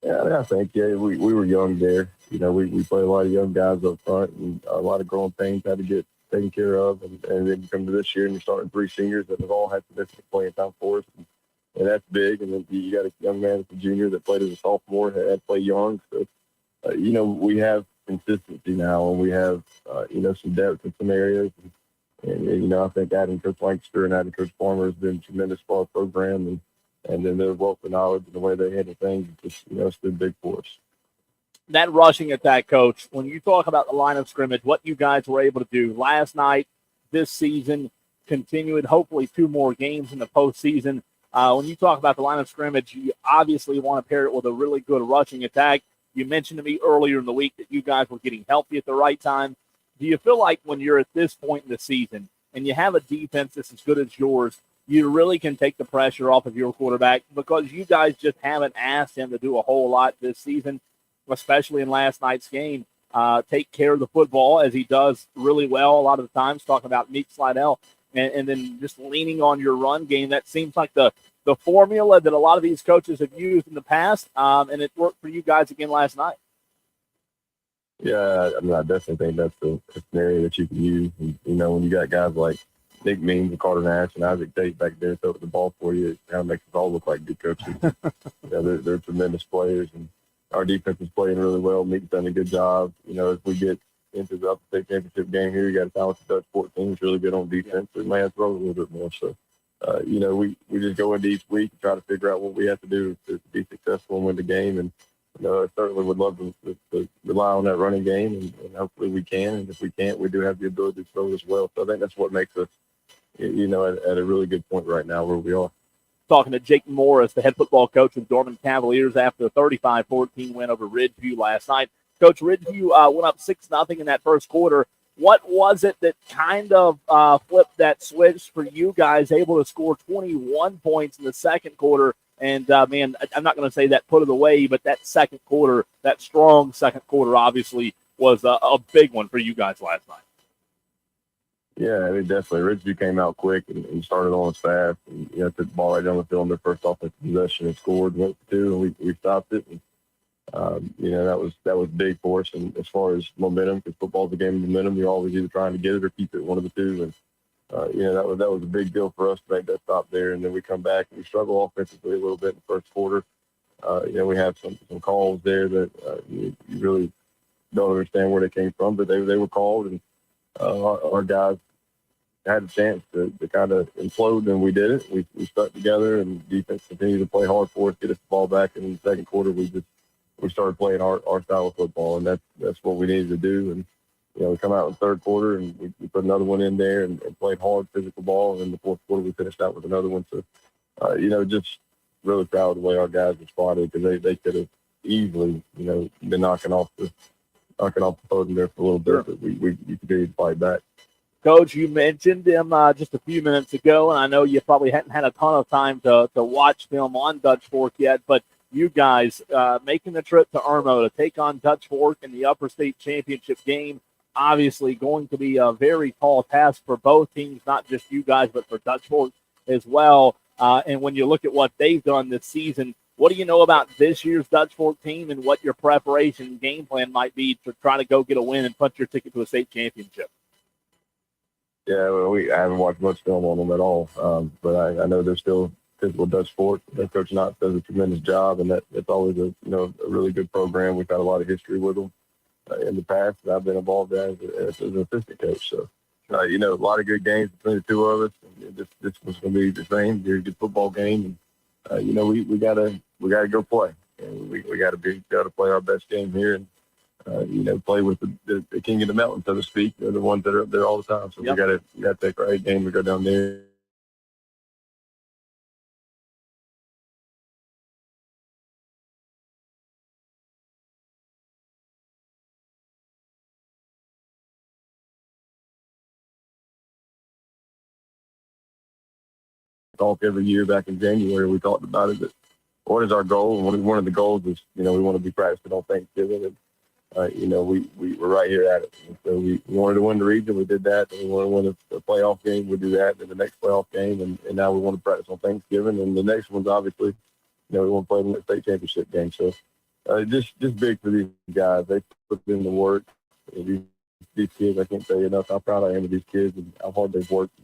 Yeah, I think, we were young there. We played a lot of young guys up front, and a lot of growing pains had to get taken care of. And then you come to this year, and you're starting 3 seniors that have all had significant playing time for us. And that's big. And then you got a young man that's a junior that played as a sophomore, had to play young. So, we have consistency now, and we have, some depth in some areas. And I think adding Coach Lancaster and adding Coach Farmer has been tremendous for our program. And then their wealth of knowledge and the way they handle things, it's been big for us. That rushing attack, Coach, when you talk about the line of scrimmage, what you guys were able to do last night, this season, continuing hopefully 2 more games in the postseason. When you talk about the line of scrimmage, you obviously want to pair it with a really good rushing attack. You mentioned to me earlier in the week that you guys were getting healthy at the right time. Do you feel like when you're at this point in the season and you have a defense that's as good as yours, you really can take the pressure off of your quarterback, because you guys just haven't asked him to do a whole lot this season, especially in last night's game. Take care of the football, as he does really well a lot of the times, talking about Meek Slidell, and then just leaning on your run game. That seems like the formula that a lot of these coaches have used in the past, and it worked for you guys again last night. Yeah, I mean, I definitely think that's an area that you can use. And, when you got guys like Nick Means and Carter Nash and Isaac Tate back there throwing the ball for you, it kind of makes us all look like good coaches. They're tremendous players, and our defense is playing really well. Meek's done a good job. As we get into the upstate championship game here, you got a talented Dutch 14 who's really good on defense. So we may have to throw a little bit more. So, we just go into each week and try to figure out what we have to do to be successful and win the game. And, I certainly would love to rely on that running game, and hopefully we can. And if we can't, we do have the ability to throw as well. So I think that's what makes us, at a really good point right now where we are. Talking to Jake Morris, the head football coach of Dorman Cavaliers, after the 35-14 win over Ridgeview last night. Coach, Ridgeview went up 6-0 in that first quarter. What was it that kind of flipped that switch for you guys, able to score 21 points in the second quarter? And, man, I'm not going to say that put it away, but that second quarter, that strong second quarter, obviously was a big one for you guys last night. Yeah, I mean, definitely. Ridgeview came out quick and started on us fast. And, took the ball right down the field on their first offensive possession and scored, went for two, and we stopped it. And, that was big for us. And as far as momentum, because football's a game of momentum, you're always either trying to get it or keep it, one of the two. And, that was a big deal for us to make that stop there. And then we come back and we struggle offensively a little bit in the first quarter. We have some calls there that you really don't understand where they came from, but they were called, and our guys had a chance to kind of implode, and we did it. We stuck together, and defense continued to play hard for us, get us the ball back. And in the second quarter, we started playing our style of football, and that's what we needed to do. And we come out in the third quarter, and we put another one in there and played hard, physical ball. And in the fourth quarter, we finished out with another one. So, just really proud of the way our guys responded, because they could have easily, been knocking off the podium there for a little bit, but we continued to fight back. Coach, you mentioned him just a few minutes ago, and I know you probably hadn't had a ton of time to watch film on Dutch Fork yet, but you guys making the trip to Irmo to take on Dutch Fork in the Upper State Championship game, obviously going to be a very tall task for both teams, not just you guys, but for Dutch Fork as well. And when you look at what they've done this season, what do you know about this year's Dutch Fork team and what your preparation game plan might be to try to go get a win and punch your ticket to a state championship? Yeah, well, I haven't watched much film on them at all, but I know they're still physical Dutch Fork. Coach Knott does a tremendous job, and that's always a really good program. We've had a lot of history with them in the past that I've been involved as an assistant coach. So, a lot of good games between the two of us. And this was going to be the same. Very good football game, and we gotta go play, and we gotta play our best game here, and play with the king of the mountain, so to speak. They're the ones that are up there all the time. So we gotta take our A game to go down there. Talk every year back in January. We talked about it. That what is our goal? And one of the goals is, we want to be practicing on Thanksgiving. And, we're right here at it. And so we wanted to win the region. We did that. And we wanted to win a playoff game. We do that in the next playoff game. And now we want to practice on Thanksgiving. And the next one's obviously, we want to play in the state championship game. So just big for these guys. They put in the work. These kids, I can't tell you enough how proud I am of these kids and how hard they've worked.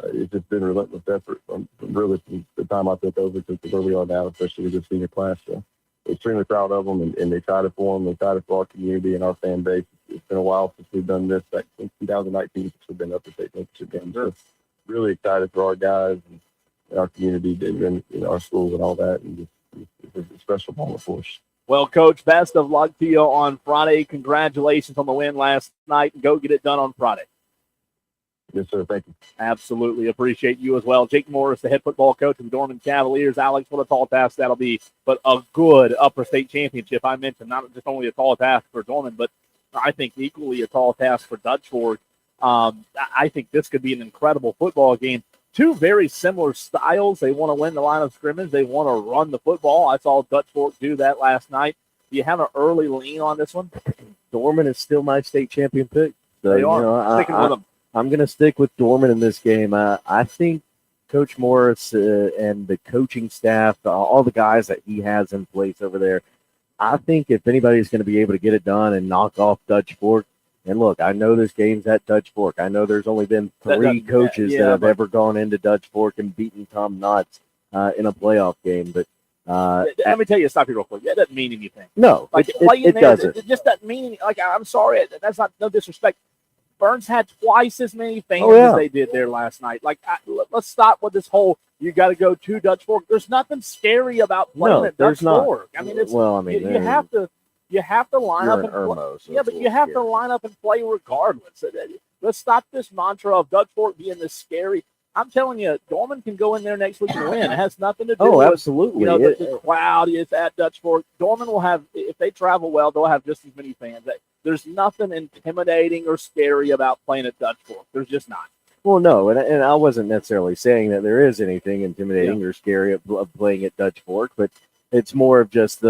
It's just been relentless effort from the time I took over to where we are now, especially with the senior class. So extremely proud of them, and excited for them, excited for our community and our fan base. It's been a while since we've done this, back since 2019, since we've been up to state championship games. So really excited for our guys and our community, and our school and all that, and it's a special moment for us. Well, Coach, best of luck to you on Friday. Congratulations on the win last night, and go get it done on Friday. Yes, sir. Thank you. Absolutely appreciate you as well. Jake Morris, the head football coach of the Dorman Cavaliers. Alex, what a tall task that'll be, but a good upper state championship. I mentioned not just only a tall task for Dorman, but I think equally a tall task for Dutch Fork. I think this could be an incredible football game. Two very similar styles. They want to win the line of scrimmage. They want to run the football. I saw Dutch Fork do that last night. Do you have an early lean on this one? Dorman is still my state champion pick. So, They are. Sticking with them. I'm going to stick with Dorman in this game. I think Coach Morris and the coaching staff, all the guys that he has in place over there, I think if anybody's going to be able to get it done and knock off Dutch Fork, and look, I know this game's at Dutch Fork. I know there's only been three coaches that have ever gone into Dutch Fork and beaten Tom Knotts in a playoff game. But let me tell you, stop here real quick. That doesn't mean anything. No, like it doesn't. It just doesn't mean anything. Like, I'm sorry, that's not no disrespect. Burns had twice as many fans as they did there last night. Like, let's stop with this whole, you got to go to Dutch Fork. There's nothing scary about playing at Dutch Fork. I mean, you have to line up and Irmo, so but you have to line up and play regardless. Let's stop this mantra of Dutch Fork being this scary. I'm telling you, Dorman can go in there next week and win. It has nothing to do Oh, with absolutely. the crowd is at Dutch Fork. Dorman will have, if they travel well, they'll have just as many fans. There's nothing intimidating or scary about playing at Dutch Fork. There's just not. Well, no, and I wasn't necessarily saying that there is anything intimidating or scary of playing at Dutch Fork, but it's more of just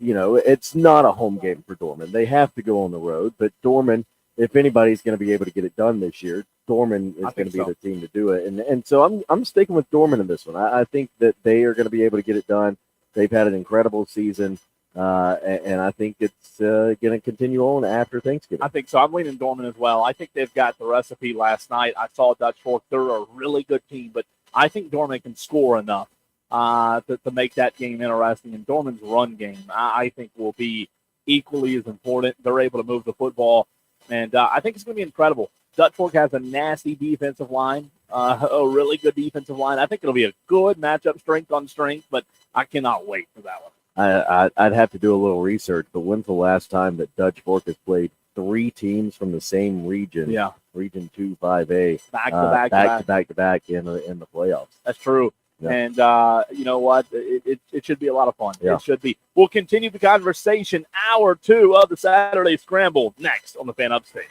it's not a home game for Dorman. They have to go on the road, but Dorman, if anybody's going to be able to get it done this year, Dorman is going to be the team to do it. And so I'm sticking with Dorman in this one. I think that they are going to be able to get it done. They've had an incredible season. And I think it's going to continue on after Thanksgiving. I think so. I'm leaning Dorman as well. I think they've got the recipe last night. I saw Dutch Fork. They're a really good team, but I think Dorman can score enough to make that game interesting. And Dorman's run game, I think, will be equally as important. They're able to move the football, and I think it's going to be incredible. Dutch Fork has a nasty defensive line, a really good defensive line. I think it'll be a good matchup, strength on strength, but I cannot wait for that one. I'd have to do a little research, but when's the last time that Dutch Fork has played 3 teams from the same region? Yeah, Region 2, 5A, back to back in the playoffs. That's true. Yeah. And you know what? It should be a lot of fun. Yeah. It should be. We'll continue the conversation. Hour 2 of the Saturday Scramble next on the Fan Upstate.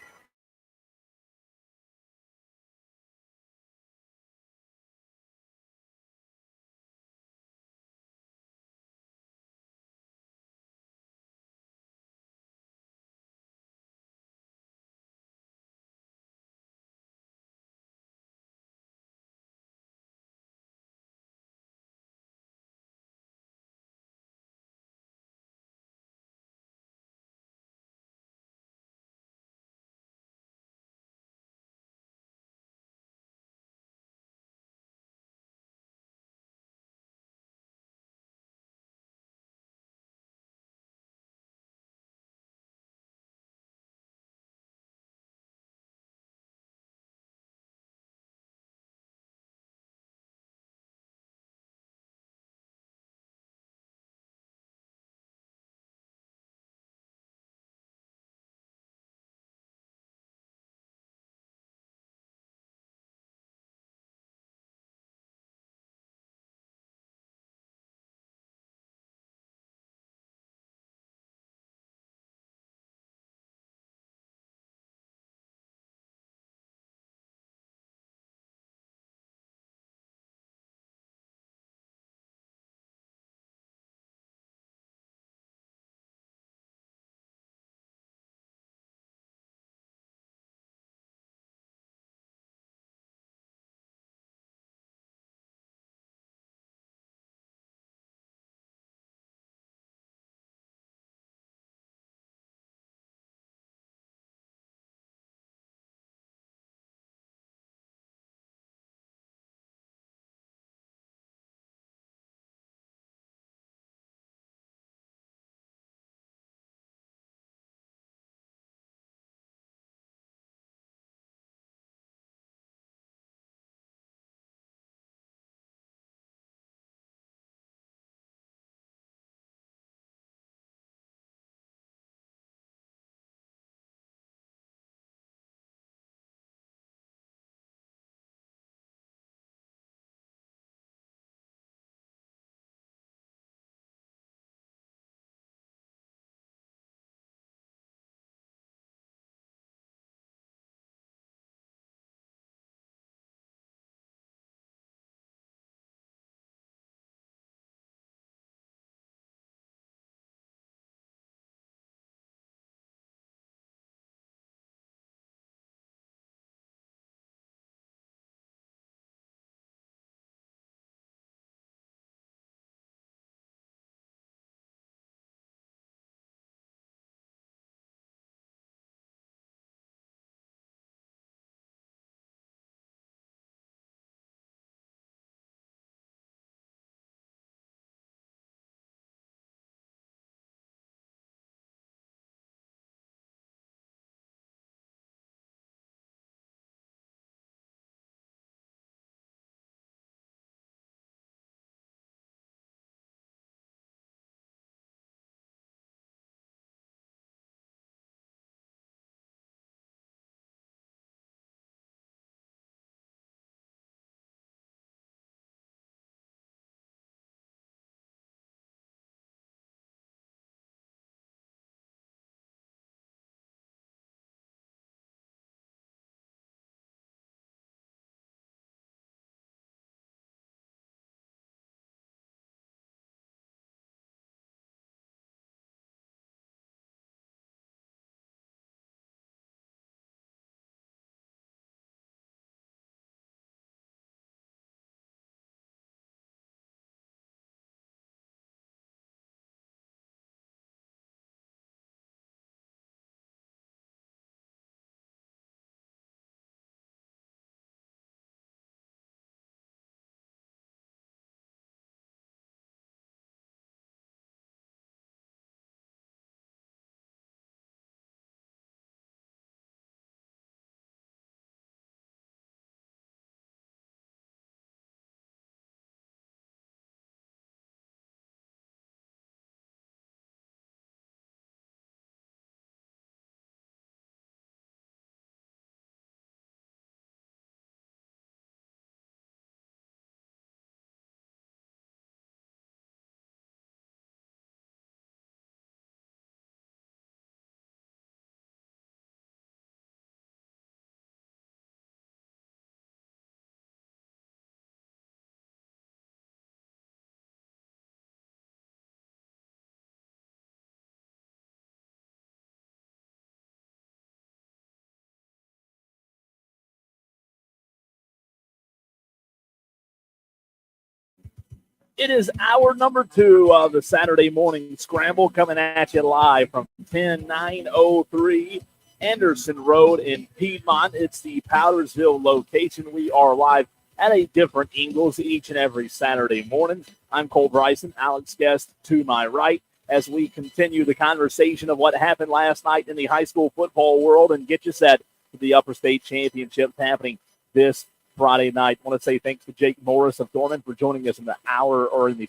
It is hour number 2 of the Saturday morning scramble coming at you live from 10903 Anderson Road in Piedmont. It's the Powdersville location. We are live at a different Ingles each and every Saturday morning. I'm Cole Bryson, Alex Guest to my right, as we continue the conversation of what happened last night in the high school football world and get you set for the Upper State Championships happening this Friday night. I want to say thanks to Jake Morris of Dorman for joining us in the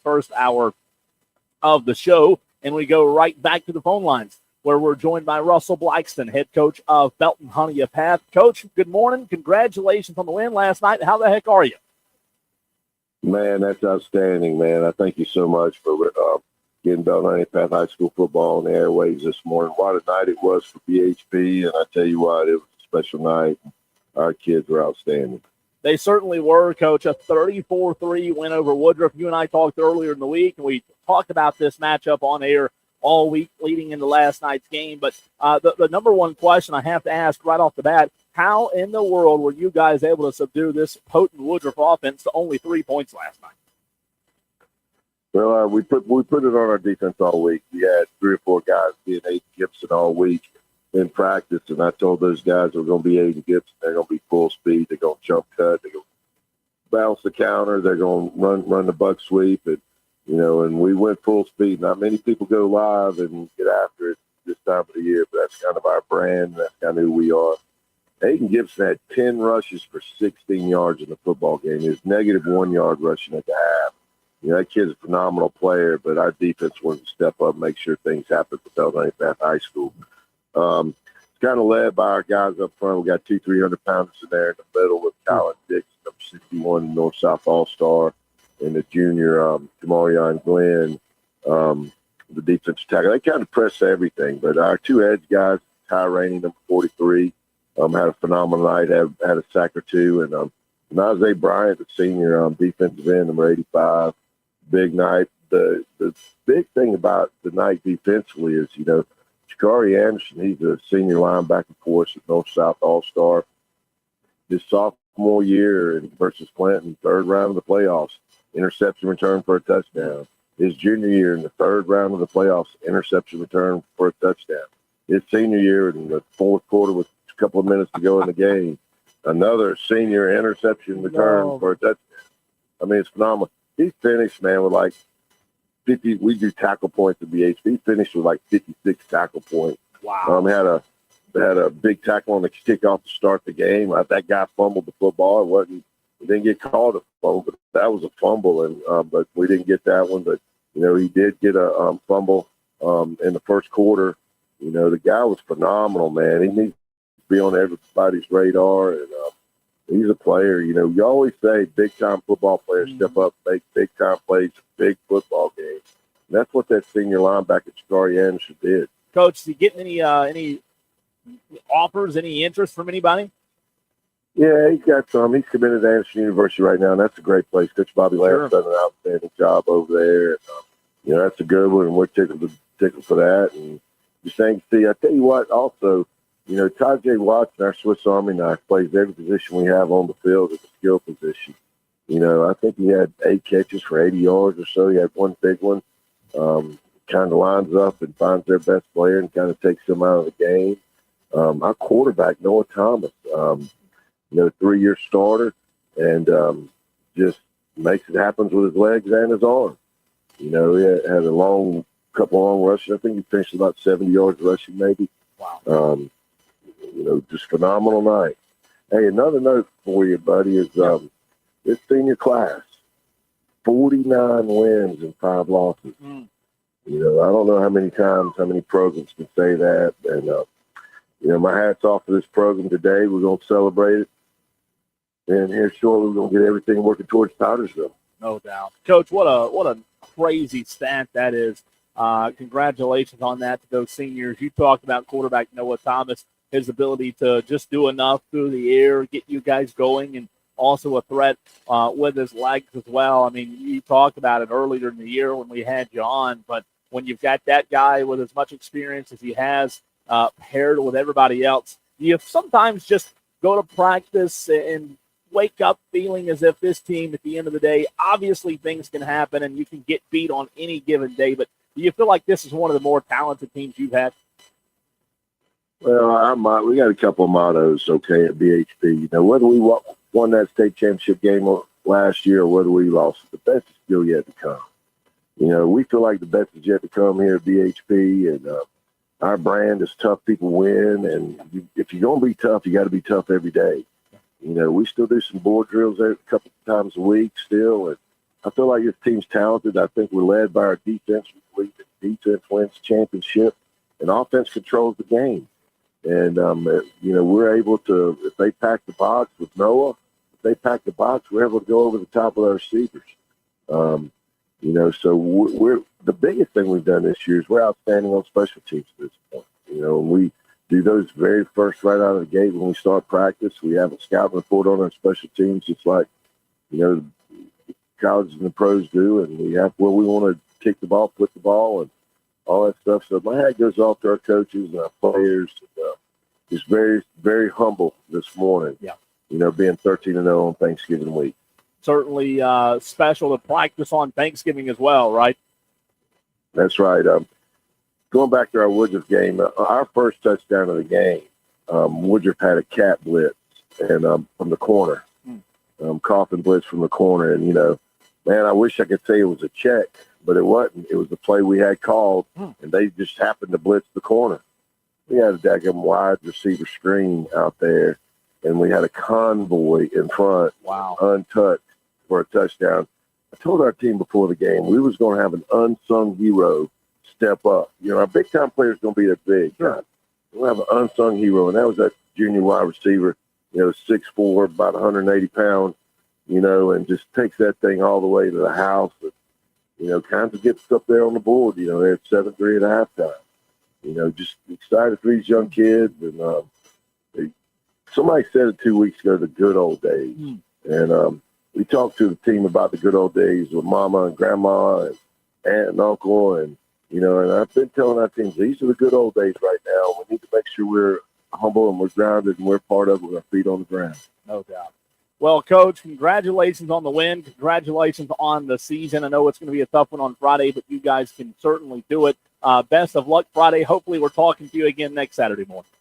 first hour of the show. And we go right back to the phone lines where we're joined by Russell Blackston, head coach of Belton Honea Path. Coach, good morning. Congratulations on the win last night. How the heck are you? Man, that's outstanding, man. I thank you so much for getting Belton Honea Path High School football on the airways this morning. What a night it was for BHP, and I tell you what, it was a special night. Our kids were outstanding. They certainly were, Coach. A 34-3 win over Woodruff. You and I talked earlier in the week, and we talked about this matchup on air all week leading into last night's game. But the number one question I have to ask right off the bat, how in the world were you guys able to subdue this potent Woodruff offense to only 3 points last night? Well, we put it on our defense all week. We had 3 or 4 guys being Aiden Gibson all week in practice, and I told those guys we're going to be Aiden Gibson. They're going to be full speed. They're going to jump cut. They're going to bounce the counter. They're going to run the buck sweep. And, and we went full speed. Not many people go live and get after it this time of the year, but that's kind of our brand. That's kind of who we are. Aiden Gibson had 10 rushes for 16 yards in the football game. He was -1 yard rushing at the half. That kid's a phenomenal player, but our defense wanted to step up and make sure things happen for Belton Honea Path High School. It's kind of led by our guys up front. We got 2 300-pounders in there in the middle with Colin Dixon, number 61, North-South All-Star, and the junior Jamarion Glenn, the defensive tackle. They kind of press everything, but our 2 edge guys, Ty Rainey, number 43, had a phenomenal night, had a sack or 2, and Najee Bryant, the senior defensive end, number 85, big night. The big thing about the night defensively is, Shakari Anderson, he's a senior linebacker for us at North-South All-Star. His sophomore year versus Clinton, 3rd round of the playoffs, interception return for a touchdown. His junior year in the 3rd round of the playoffs, interception return for a touchdown. His senior year in the 4th quarter with a couple of minutes to go in the game, another senior interception return for a touchdown. I mean, it's phenomenal. He finished, man, with like 50. We do tackle points at BHP. He finished with like 56 tackle points. Wow. Had a big tackle on the kickoff to start the game. That guy fumbled the football. He didn't get called a fumble, but that was a fumble, and but we didn't get that one. But he did get a fumble in the first quarter. The guy was phenomenal, man. He needs to be on everybody's radar, and he's a player. You always say big-time football players step up, make big-time plays, big football games. And that's what that senior linebacker, Shakari Anderson, did. Coach, do you get any offers, any interest from anybody? Yeah, he's got some. He's committed to Anderson University right now, and that's a great place. Coach Bobby Lamb's done an outstanding job over there. And, that's a good one, and we're tickled for that. And just saying, see, I tell you what, also, Todd J. Watson, our Swiss Army knife, plays every position we have on the field at the skill position. I think he had 8 catches for 80 yards or so. He had one big one. Kind of lines up and finds their best player and kind of takes them out of the game. Our quarterback, Noah Thomas, 3-year starter, and just makes it happen with his legs and his arm. He had a couple long rushes. I think he finished about 70 yards rushing, maybe. Wow. Just phenomenal night. Hey, another note for you, buddy, is this senior class, 49 wins and 5 losses. I don't know how many programs can say that. And, my hat's off to this program today. We're going to celebrate it. And here shortly, we're going to get everything working towards Powdersville. No doubt. Coach, what a crazy stat that is. Congratulations on that to those seniors. You talked about quarterback Noah Thomas, his ability to just do enough through the air, get you guys going, and also a threat with his legs as well. I mean, you talked about it earlier in the year when we had you on, but when you've got that guy with as much experience as he has paired with everybody else, you sometimes just go to practice and wake up feeling as if this team, at the end of the day, obviously things can happen and you can get beat on any given day, but do you feel like this is one of the more talented teams you've had? Well, we got a couple of mottos, okay, at BHP. You know, whether we won that state championship game last year or whether we lost, the best is still yet to come. You know, we feel like the best is yet to come here at BHP, and our brand is tough people win. And if you're going to be tough, you got to be tough every day. You know, we still do some board drills there a couple of times a week still, and I feel like this team's talented. I think we're led by our defense. We believe that defense wins the championship, and offense controls the game. And, you know, we're able to, if they pack the box with Noah, if they pack the box, we're able to go over the top of our receivers. You know, so we're the biggest thing we've done this year is we're outstanding on special teams at this point. You know, and we do those very first right out of the gate when we start practice. We have a scout report on our special teams, just like, you know, colleges and the pros do. And we have where we want to kick the ball, put the ball, and all that stuff. So my hat goes off to our coaches and our players. Just very, very humble this morning. Yeah. You know, being 13-0 on Thanksgiving week. Certainly special to practice on Thanksgiving as well, right? That's right. Going back to our Woodruff game, our first touchdown of the game, Woodruff had a cat blitz and from the corner, coffin blitz from the corner. And, you know, man, I wish I could say it was a check, but it wasn't. It was the play we had called, and they just happened to blitz the corner. We had a daggum wide receiver screen out there, and we had a convoy in front, untouched for a touchdown. I told our team before the game we was going to have an unsung hero step up. You know, our big-time players going to be that big. Sure. We'll have an unsung hero, and that was that junior wide receiver, you know, 6'4", about 180 pounds, you know, and just takes that thing all the way to the house. And, you know, kind of gets up there on the board. You know, they're at 7-3 at halftime. You know, just excited for these young kids. And somebody said it 2 weeks ago, the good old days. And we talked to the team about the good old days with mama and grandma and aunt and uncle. And, you know, and I've been telling our teams, these are the good old days right now. We need to make sure we're humble and we're grounded and we're part of it with our feet on the ground. No doubt. Well, Coach, congratulations on the win. Congratulations on the season. I know it's going to be a tough one on Friday, but you guys can certainly do it. Best of luck Friday. Hopefully we're talking to you again next Saturday morning.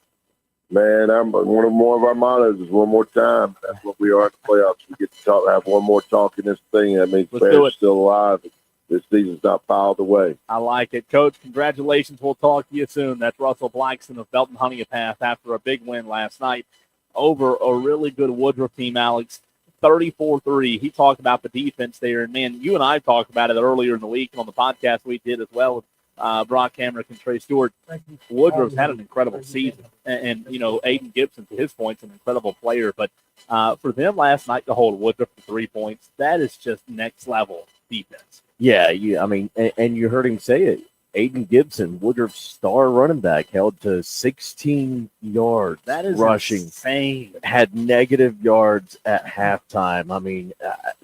Man, one of our mottos is one more time. That's what we are in the playoffs. We get to have one more talk in this thing. That means players are still alive. This season's not piled away. I like it. Coach, congratulations. We'll talk to you soon. That's Russell Blackson of Belton Honeypath after a big win last night over a really good Woodruff team, Alex. 34-3. He talked about the defense there. And, man, you and I talked about it earlier in the week on the podcast we did as well with Brock Hamrick and Trey Stewart. Woodruff's had an incredible season. And, you know, Aiden Gibson, to his point, is an incredible player. But for them last night to hold Woodruff to 3 points, that is just next level defense. Yeah, I mean, and you heard him say it. Aiden Gibson, Woodruff's star running back, held to 16 yards. That is rushing. Insane. Had negative yards at halftime. I mean,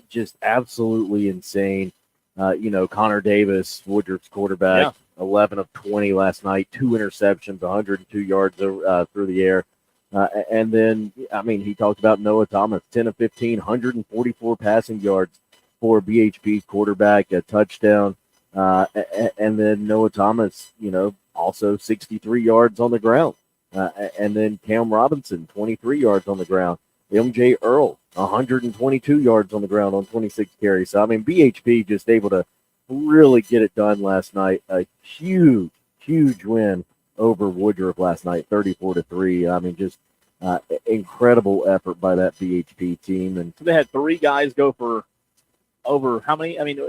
just absolutely insane. You know, Connor Davis, Woodruff's quarterback, 11 of 20 last night, 2 interceptions, 102 yards through the air. And then, I mean, he talked about Noah Thomas, 10 of 15, 144 passing yards for BHP's quarterback, a touchdown. And then Noah Thomas, you know, also 63 yards on the ground. And then Cam Robinson, 23 yards on the ground. MJ Earl, 122 yards on the ground on 26 carries. So, I mean, BHP just able to really get it done last night. A huge, huge win over Woodruff last night, 34-3. I mean, just incredible effort by that BHP team. And so they had 3 guys go for over how many? I mean,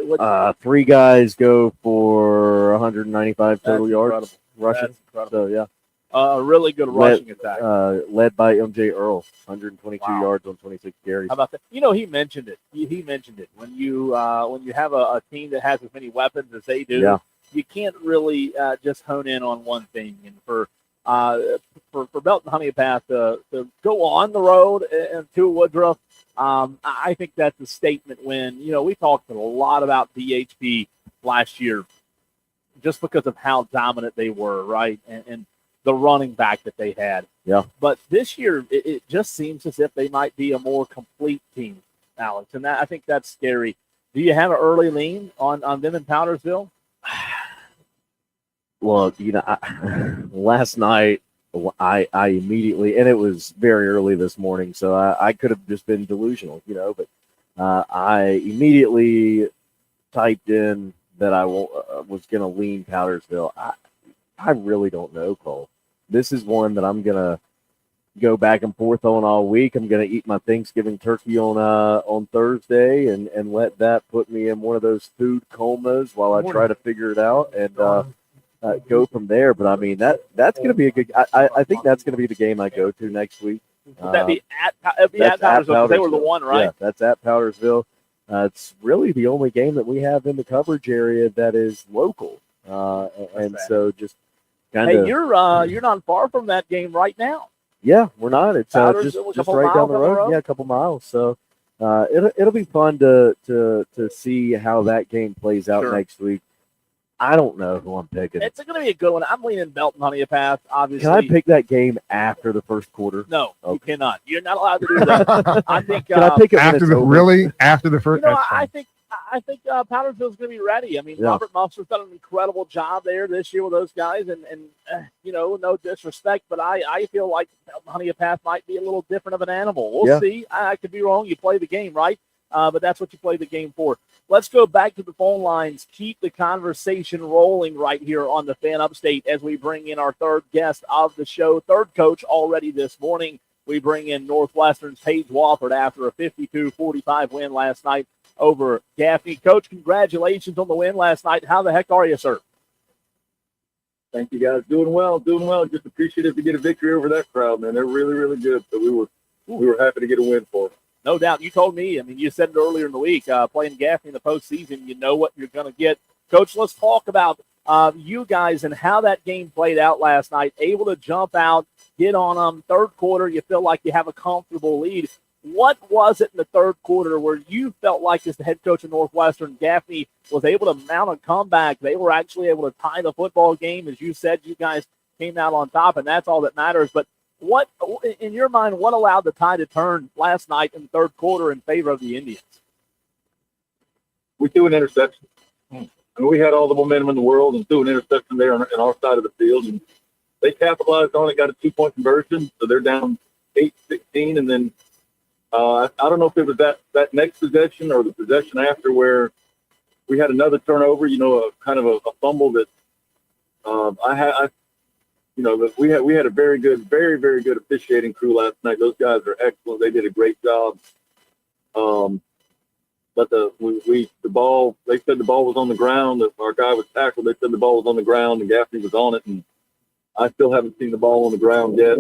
3 guys go for 195 total yards rushing. So, yeah. A really good rushing attack. Led by MJ Earl, 122 yards on 26 carries. How about that? You know, he mentioned it. He mentioned it. When you have a team that has as many weapons as they do, you can't really just hone in on one thing. And for Belton Honeypath to go on the road and to Woodruff, I think that's a statement win. You know, we talked a lot about BHP last year just because of how dominant they were, right? And the running back that they had. Yeah. But this year, it just seems as if they might be a more complete team, Alex, and I think that's scary. Do you have an early lean on them in Powdersville? Well, last night I immediately, and it was very early this morning, so I could have just been delusional, but I immediately typed in that I was going to lean Powdersville. I really don't know, Cole. This is one that I'm going to go back and forth on all week. I'm going to eat my Thanksgiving turkey on Thursday and let that put me in one of those food comas while I try to figure it out and go from there. But I mean that's going to be a good. I think that's going to be the game I go to next week. Would that be at Powdersville? Because they were the one, right? Yeah, that's at Powdersville. It's really the only game that we have in the coverage area that is local, and so just kind of. Hey, you're not far from that game right now. Yeah, we're not. It's just right down the road. Yeah, a couple miles. So it'll be fun to see how that game plays out next week. I don't know who I'm picking. It's going to be a good one. I'm leaning Belton Honeypath, obviously. Can I pick that game after the first quarter? No, you cannot. You're not allowed to do that. I think. Can I pick it after after the first? I think Powdersville's going to be ready. I mean, Robert Muffler's done an incredible job there this year with those guys, and no disrespect, but I feel like Honeypath might be a little different of an animal. We'll see. I could be wrong. You play the game, right? But that's what you play the game for. Let's go back to the phone lines. Keep the conversation rolling right here on the Fan Upstate as we bring in our third guest of the show, third coach already this morning. We bring in Northwestern's Paige Wofford after a 52-45 win last night over Gaffney. Coach, congratulations on the win last night. How the heck are you, sir? Thank you, guys. Doing well. Just appreciative to get a victory over that crowd, man. They're really, really good. So we were happy to get a win for them. No doubt. You told me, you said it earlier in the week, playing Gaffney in the postseason, you know what you're going to get. Coach, let's talk about you guys and how that game played out last night. Able to jump out, get on them. Third quarter, you feel like you have a comfortable lead. What was it in the third quarter where you felt like, as the head coach of Northwestern, Gaffney was able to mount a comeback? They were actually able to tie the football game. As you said, you guys came out on top, and that's all that matters. But what, in your mind, what allowed the tide to turn last night in the third quarter in favor of the Indians? We threw an interception. We had all the momentum in the world and threw an interception there on our side of the field. And they capitalized on it, got a 2-point conversion, so they're down 8-16. And then I don't know if it was that next possession or the possession after where we had another turnover, kind of a fumble that we had a very good, very, very good officiating crew last night. Those guys are excellent. They did a great job. But the ball, they said the ball was on the ground. Our guy was tackled. They said the ball was on the ground and Gaffney was on it. And I still haven't seen the ball on the ground yet.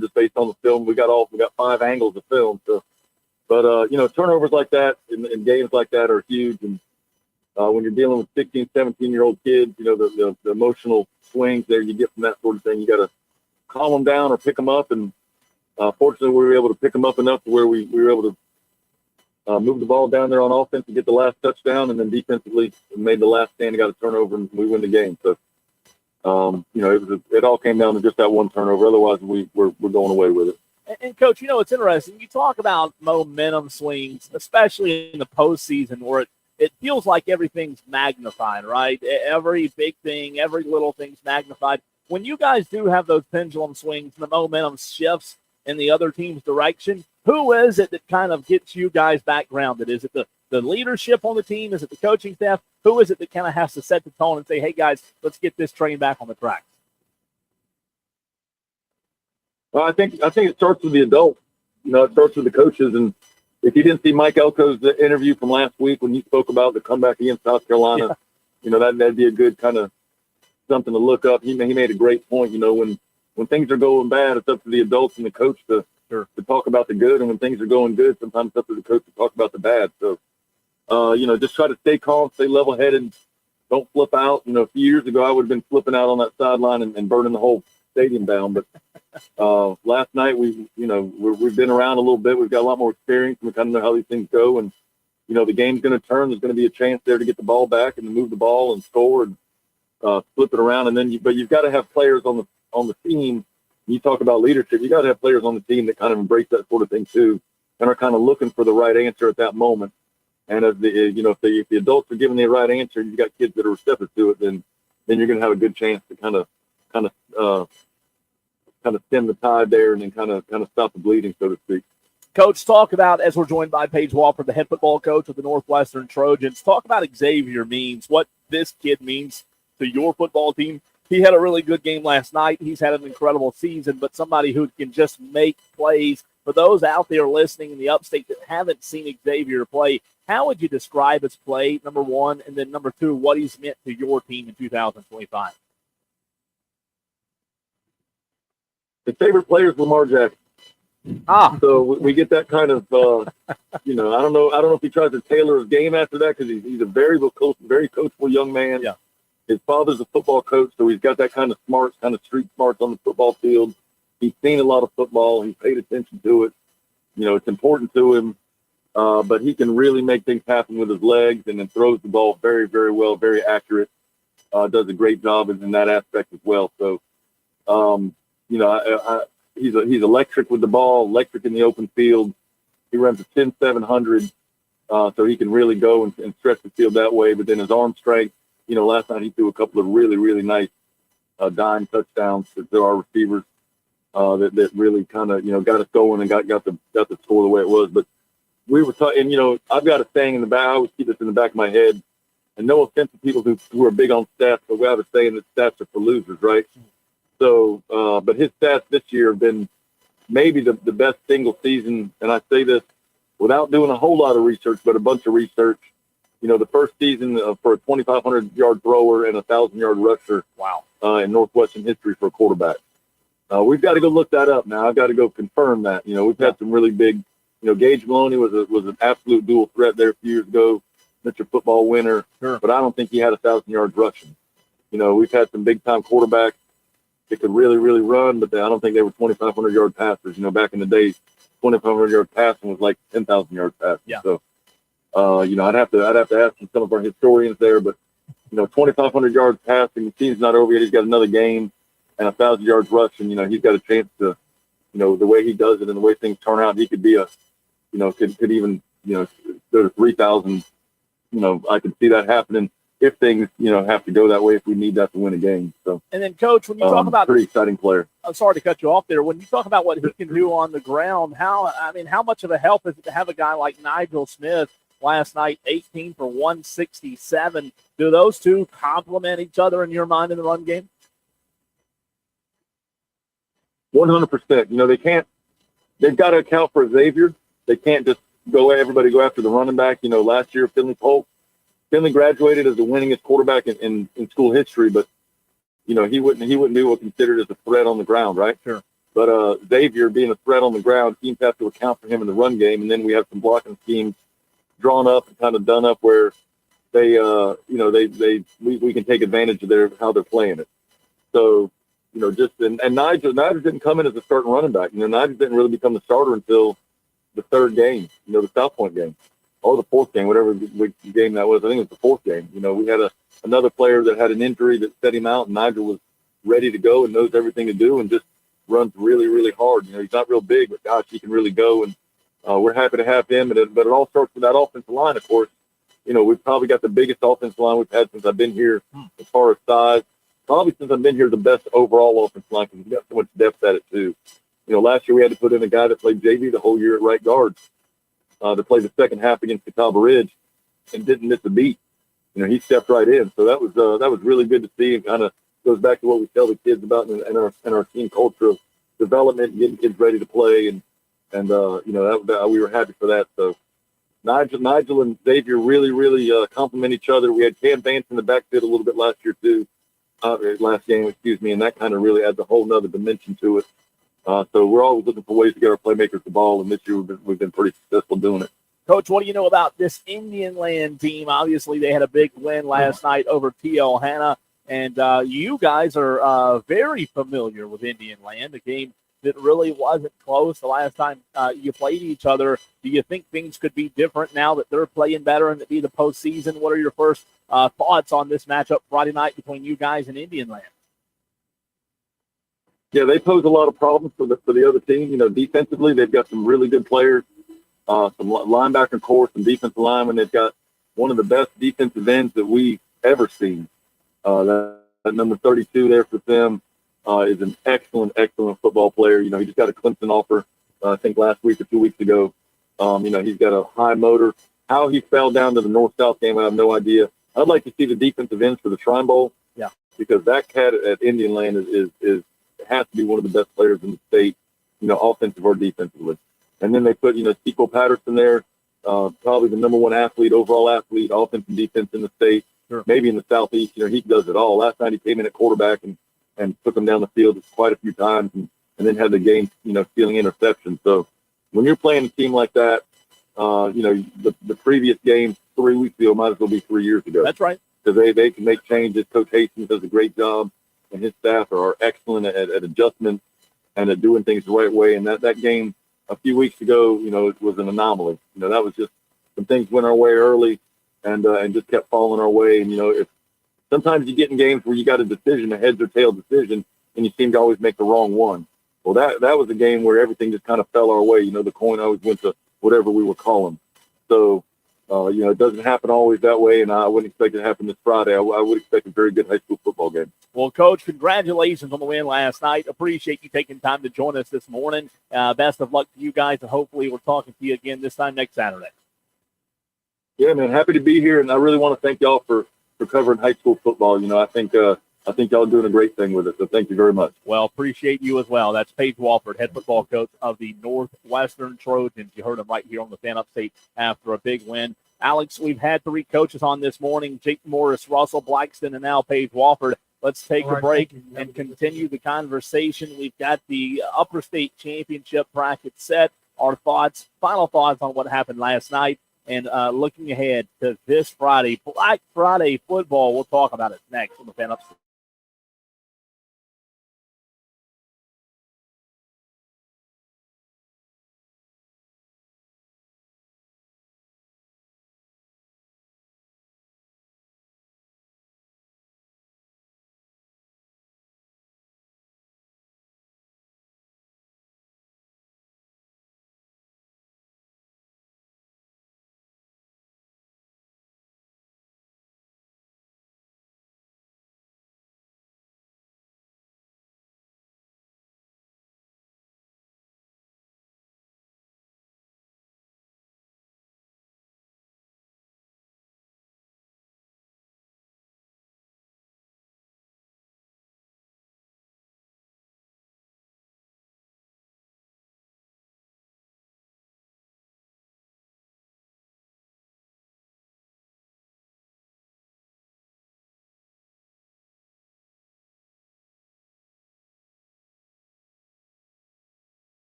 Just based on the film, we got 5 angles of film. So, but turnovers like that in games like that are huge. And when you're dealing with 16, 17-year-old kids, the emotional swings there you get from that sort of thing, you got to calm them down or pick them up. And fortunately, we were able to pick them up enough to where we were able to move the ball down there on offense and get the last touchdown, and then defensively made the last stand and got a turnover, and we win the game. So, it all came down to just that one turnover. Otherwise, we're going away with it. And Coach, it's interesting. You talk about momentum swings, especially in the postseason, where it feels like everything's magnified, right? Every big thing, every little thing's magnified. When you guys do have those pendulum swings and the momentum shifts in the other team's direction, who is it that kind of gets you guys back grounded? Is it the leadership on the team? Is it the coaching staff? Who is it that kind of has to set the tone and say, hey, guys, let's get this train back on the tracks? Well, I think it starts with the adults. It starts with the coaches. And if you didn't see Mike Elko's interview from last week when he spoke about the comeback against South Carolina, that'd be a good kind of something to look up. He made a great point. When things are going bad, it's up to the adults and the coach to talk about the good. And when things are going good, sometimes it's up to the coach to talk about the bad. So, just try to stay calm, stay level-headed, don't flip out. A few years ago, I would have been flipping out on that sideline and burning the whole stadium down. But last night, we've been around a little bit. We've got a lot more experience. We kind of know how these things go. And, the game's going to turn. There's going to be a chance there to get the ball back and to move the ball and score. And flip it around, and then but you've got to have players on the team. You talk about leadership. You got to have players on the team that kind of embrace that sort of thing too, and are kind of looking for the right answer at that moment. And if the adults are giving the right answer, and you got kids that are receptive to it, then you're going to have a good chance to kind of stem the tide there, and then kind of stop the bleeding, so to speak. Coach, talk about, as we're joined by Paige Walford, the head football coach of the Northwestern Trojans, talk about Xavier means, what this kid means to your football team. He had a really good game last night. He's had an incredible season, but somebody who can just make plays. For those out there listening in the upstate that haven't seen Xavier play, how would you describe his play, number one, and then number two, what he's meant to your team in 2025? His favorite player is Lamar Jackson. So we get that kind of, I don't know if he tries to tailor his game after that, because he's a very coachable young man. Yeah. His father's a football coach, so he's got that kind of smarts, kind of street smarts on the football field. He's seen a lot of football. He's paid attention to it. It's important to him, but he can really make things happen with his legs, and then throws the ball very, very well, very accurate. Does a great job in that aspect as well. So, he's electric with the ball, electric in the open field. He runs a 10-700, so he can really go and stretch the field that way. But then his arm strength, last night he threw a couple of really, really nice dime touchdowns to our receivers that really kind of, got us going and got the score the way it was. But we were talking, I've got a saying in the back. I always keep this in the back of my head. And no offense to people who are big on stats, but we have a saying that stats are for losers, right? So, but his stats this year have been maybe the best single season. And I say this without doing a whole lot of research, but a bunch of research. The first season for a 2,500-yard thrower and a 1,000-yard rusher. Wow. In Northwestern history for a quarterback. We've got to go look that up now. I've got to go confirm that. We've had some really big, Gage Maloney was an absolute dual threat there a few years ago, Mr. Football winner. Sure. But I don't think he had 1,000 yards rushing. We've had some big-time quarterbacks that could really, really run, but I don't think they were 2,500-yard passers. Back in the day, 2,500-yard passing was like 10,000 yards passing. Yeah. So, I'd have to ask some of our historians there, but 2,500 yards passing, the season's not over yet. He's got another game, and 1,000 yards rushing. He's got a chance to, the way he does it and the way things turn out, he could be could even, go to 3,000. I could see that happening if things, have to go that way, if we need that to win a game. So, and then, Coach, when you talk about pretty exciting player. I'm sorry to cut you off there. When you talk about what he can do on the ground, how much of a help is it to have a guy like Nigel Smith last night, 18 for 167? Do those two complement each other in your mind in the run game? 100%. They've got to account for Xavier. They can't just everybody go after the running back. Last year, Finley graduated as the winningest quarterback in school history, but he wouldn't be what considered as a threat on the ground, right? Sure. But Xavier being a threat on the ground, teams have to account for him in the run game, and then we have some blocking schemes drawn up and kind of done up where we can take advantage of how they're playing it. So and Nigel didn't come in as a starting running back. Nigel didn't really become the starter until the third game, the South Point game. Or the fourth game, whatever game that was. I think it was the fourth game. We had another player that had an injury that set him out, and Nigel was ready to go and knows everything to do and just runs really, really hard. He's not real big, but gosh, he can really go. And we're happy to have him. But it all starts with that offensive line, of course. We've probably got the biggest offensive line we've had since I've been here as far as size. Probably since I've been here, the best overall offensive line, because we've got so much depth at it, too. Last year we had to put in a guy that played JV the whole year at right guard. To play the second half against Catawba Ridge and didn't miss a beat. He stepped right in. So that was really good to see, and kind of goes back to what we tell the kids about in our team culture of development and getting kids ready to play. And that we were happy for that. So Nigel and Xavier really, really complement each other. We had Cam Vance in the backfield a little bit last year too, last game, and that kind of really adds a whole nother dimension to it. So we're always looking for ways to get our playmakers the ball, and this year we've been pretty successful doing it. Coach, what do you know about this Indian Land team? Obviously, they had a big win last night over T.L. Hanna, and you guys are very familiar with Indian Land, a game that really wasn't close the last time you played each other. Do you think things could be different now that they're playing better and to be the postseason? What are your first thoughts on this matchup Friday night between you guys and Indian Land? Yeah, they pose a lot of problems for the other team. You know, defensively, they've got some really good players, some linebacker core, some defensive linemen. They've got one of the best defensive ends that we've ever seen. That number 32 there for them is an excellent football player. You know, he just got a Clemson offer, I think last week or 2 weeks ago. You know, he's got a high motor. How he fell down to the North-South game, I have no idea. I'd like to see the defensive ends for the Shrine Bowl. Yeah. Because that cat at Indian Land is has to be one of the best players in the state, you know, offensive or defensively. And then they put, you know, Sequel Patterson there, probably the number one overall athlete, offense and defense in the state, Sure. maybe in the Southeast. You know, he does it all. Last night he came in at quarterback and took them down the field quite a few times and then had the game, you know, stealing interceptions. So when you're playing a team like that, you know, the previous game 3 weeks ago might as well be 3 years ago. That's right. Because they can make changes. Coach Hastings does a great job, and his staff are excellent at adjustments and at doing things the right way. And that game a few weeks ago, you know, it was an anomaly. You know, that was just some things went our way early and just kept falling our way. And, you know, if sometimes you get in games where you got a decision, a heads or tail decision, and you seem to always make the wrong one. Well, that was a game where everything just kind of fell our way. You know, the coin always went to whatever we were calling. So, you know, it doesn't happen always that way, and I wouldn't expect it to happen this Friday. I would expect a very good high school football game. Well, Coach, congratulations on the win last night. Appreciate you taking time to join us this morning. Best of luck to you guys, and hopefully we're talking to you again this time next Saturday. Yeah, man, happy to be here, and I really want to thank y'all for covering high school football. You know, I think y'all are doing a great thing with it, so thank you very much. Well, appreciate you as well. That's Paige Walford, head football coach of the Northwestern Trojans. You heard him right here on the Fan Upstate after a big win. Alex, we've had 3 coaches on this morning, Jake Morris, Russell Blackston, and now Paige Walford. Let's take a break and continue the conversation. We've got the Upper State Championship bracket set, our final thoughts on what happened last night, and looking ahead to this Friday, Black Friday football. We'll talk about it next on the Fan Upstate.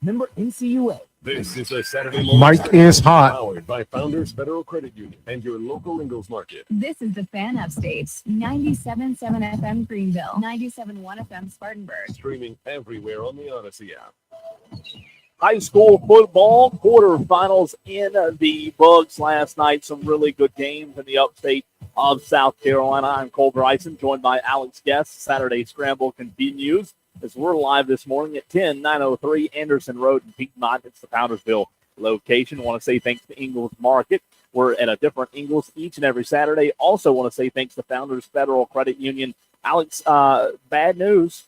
Member NCUA. This is a Saturday morning. Mike is hot. Powered by Founders Federal Credit Union and your local Ingalls Market. This is the Fan Upstate. 97.7 FM Greenville. 97.1 FM Spartanburg. Streaming everywhere on the Odyssey app. High school football quarterfinals in the books last night. Some really good games in the upstate of South Carolina. I'm Cole Bryson, joined by Alex Guest. Saturday Scramble continues as we're live this morning at 10903 Anderson Road in Piedmont. It's the Powdersville location. Want to say thanks to Ingalls Market. We're at a different Ingalls each and every Saturday. Also want to say thanks to Founders Federal Credit Union. Alex, bad news.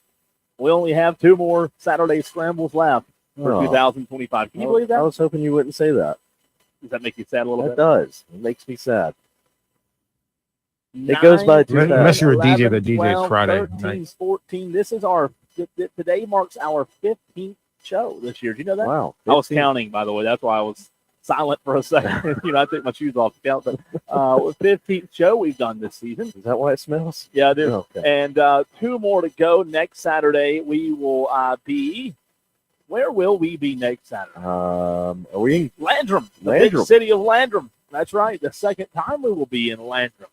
We only have 2 more Saturday Scrambles left for 2025. Can you believe that? I was hoping you wouldn't say that. Does that make you sad a little It bit? does. It makes me sad. It goes by too fast. Unless you're a DJ 11, that DJs 12, Friday 13, night. 14. This is today marks our 15th show this year. Do you know that? Wow. I was 15. counting, by the way. That's why I was silent for a second. I took my shoes off to count. But 15th show we've done this season. Is that why it smells? Yeah, I do. Okay. And 2 more to go. Next Saturday, we will be. Where will we be next Saturday? Are we in Landrum, the big Landrum. city of Landrum. That's right. The second time we will be in Landrum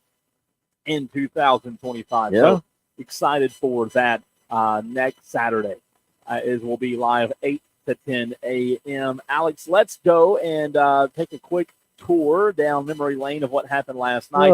in 2025. Yeah. So excited for that next Saturday. As we'll be live 8 to 10 a.m. Alex, let's go and take a quick tour down memory lane of what happened last night.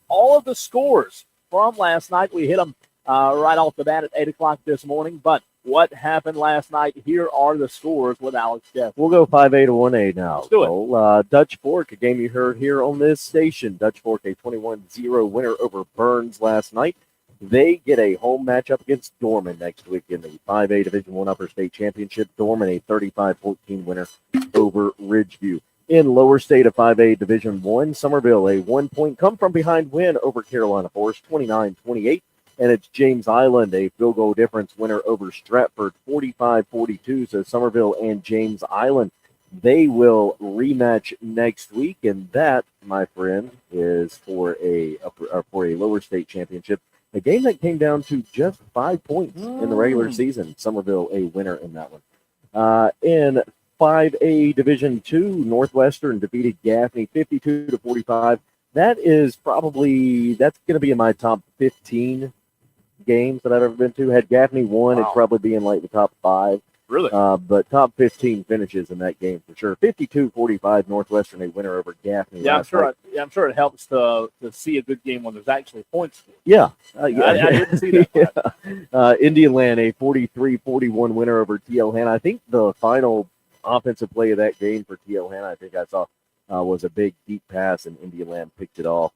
All of the scores from last night, we hit them right off the bat at 8 o'clock this morning. But what happened last night? Here are the scores with Alex Jeff. We'll go 5A to 1A now. Let's do it. Cole. Dutch Fork, a game you heard here on this station. Dutch Fork, a 21-0 winner over Burns last night. They get a home matchup against Dorman next week in the 5A Division I Upper State Championship. Dorman, a 35-14 winner over Ridgeview. In Lower State of 5A Division I, Somerville, a 1-point come-from-behind win over Carolina Forest, 29-28. And it's James Island, a field goal difference winner over Stratford, 45-42. So Somerville and James Island, they will rematch next week. And that, my friend, is for a lower state championship. A game that came down to just 5 points in the regular season. Somerville, a winner in that one. In 5A Division II, Northwestern defeated Gaffney 52-45. That's going to be in my top 15 games that I've ever been to. Had Gaffney won, it'd probably be in like the top 5. Really? But top 15 finishes in that game for sure. 52-45, Northwestern a winner over Gaffney. Yeah, last night. I'm sure it helps to see a good game when there's actually points. Yeah. I didn't see that. Indian Land, a 43-41 winner over TL Hanna. I think the final offensive play of that game for TL Hanna, I think I saw, was a big deep pass, and Indian Land picked it off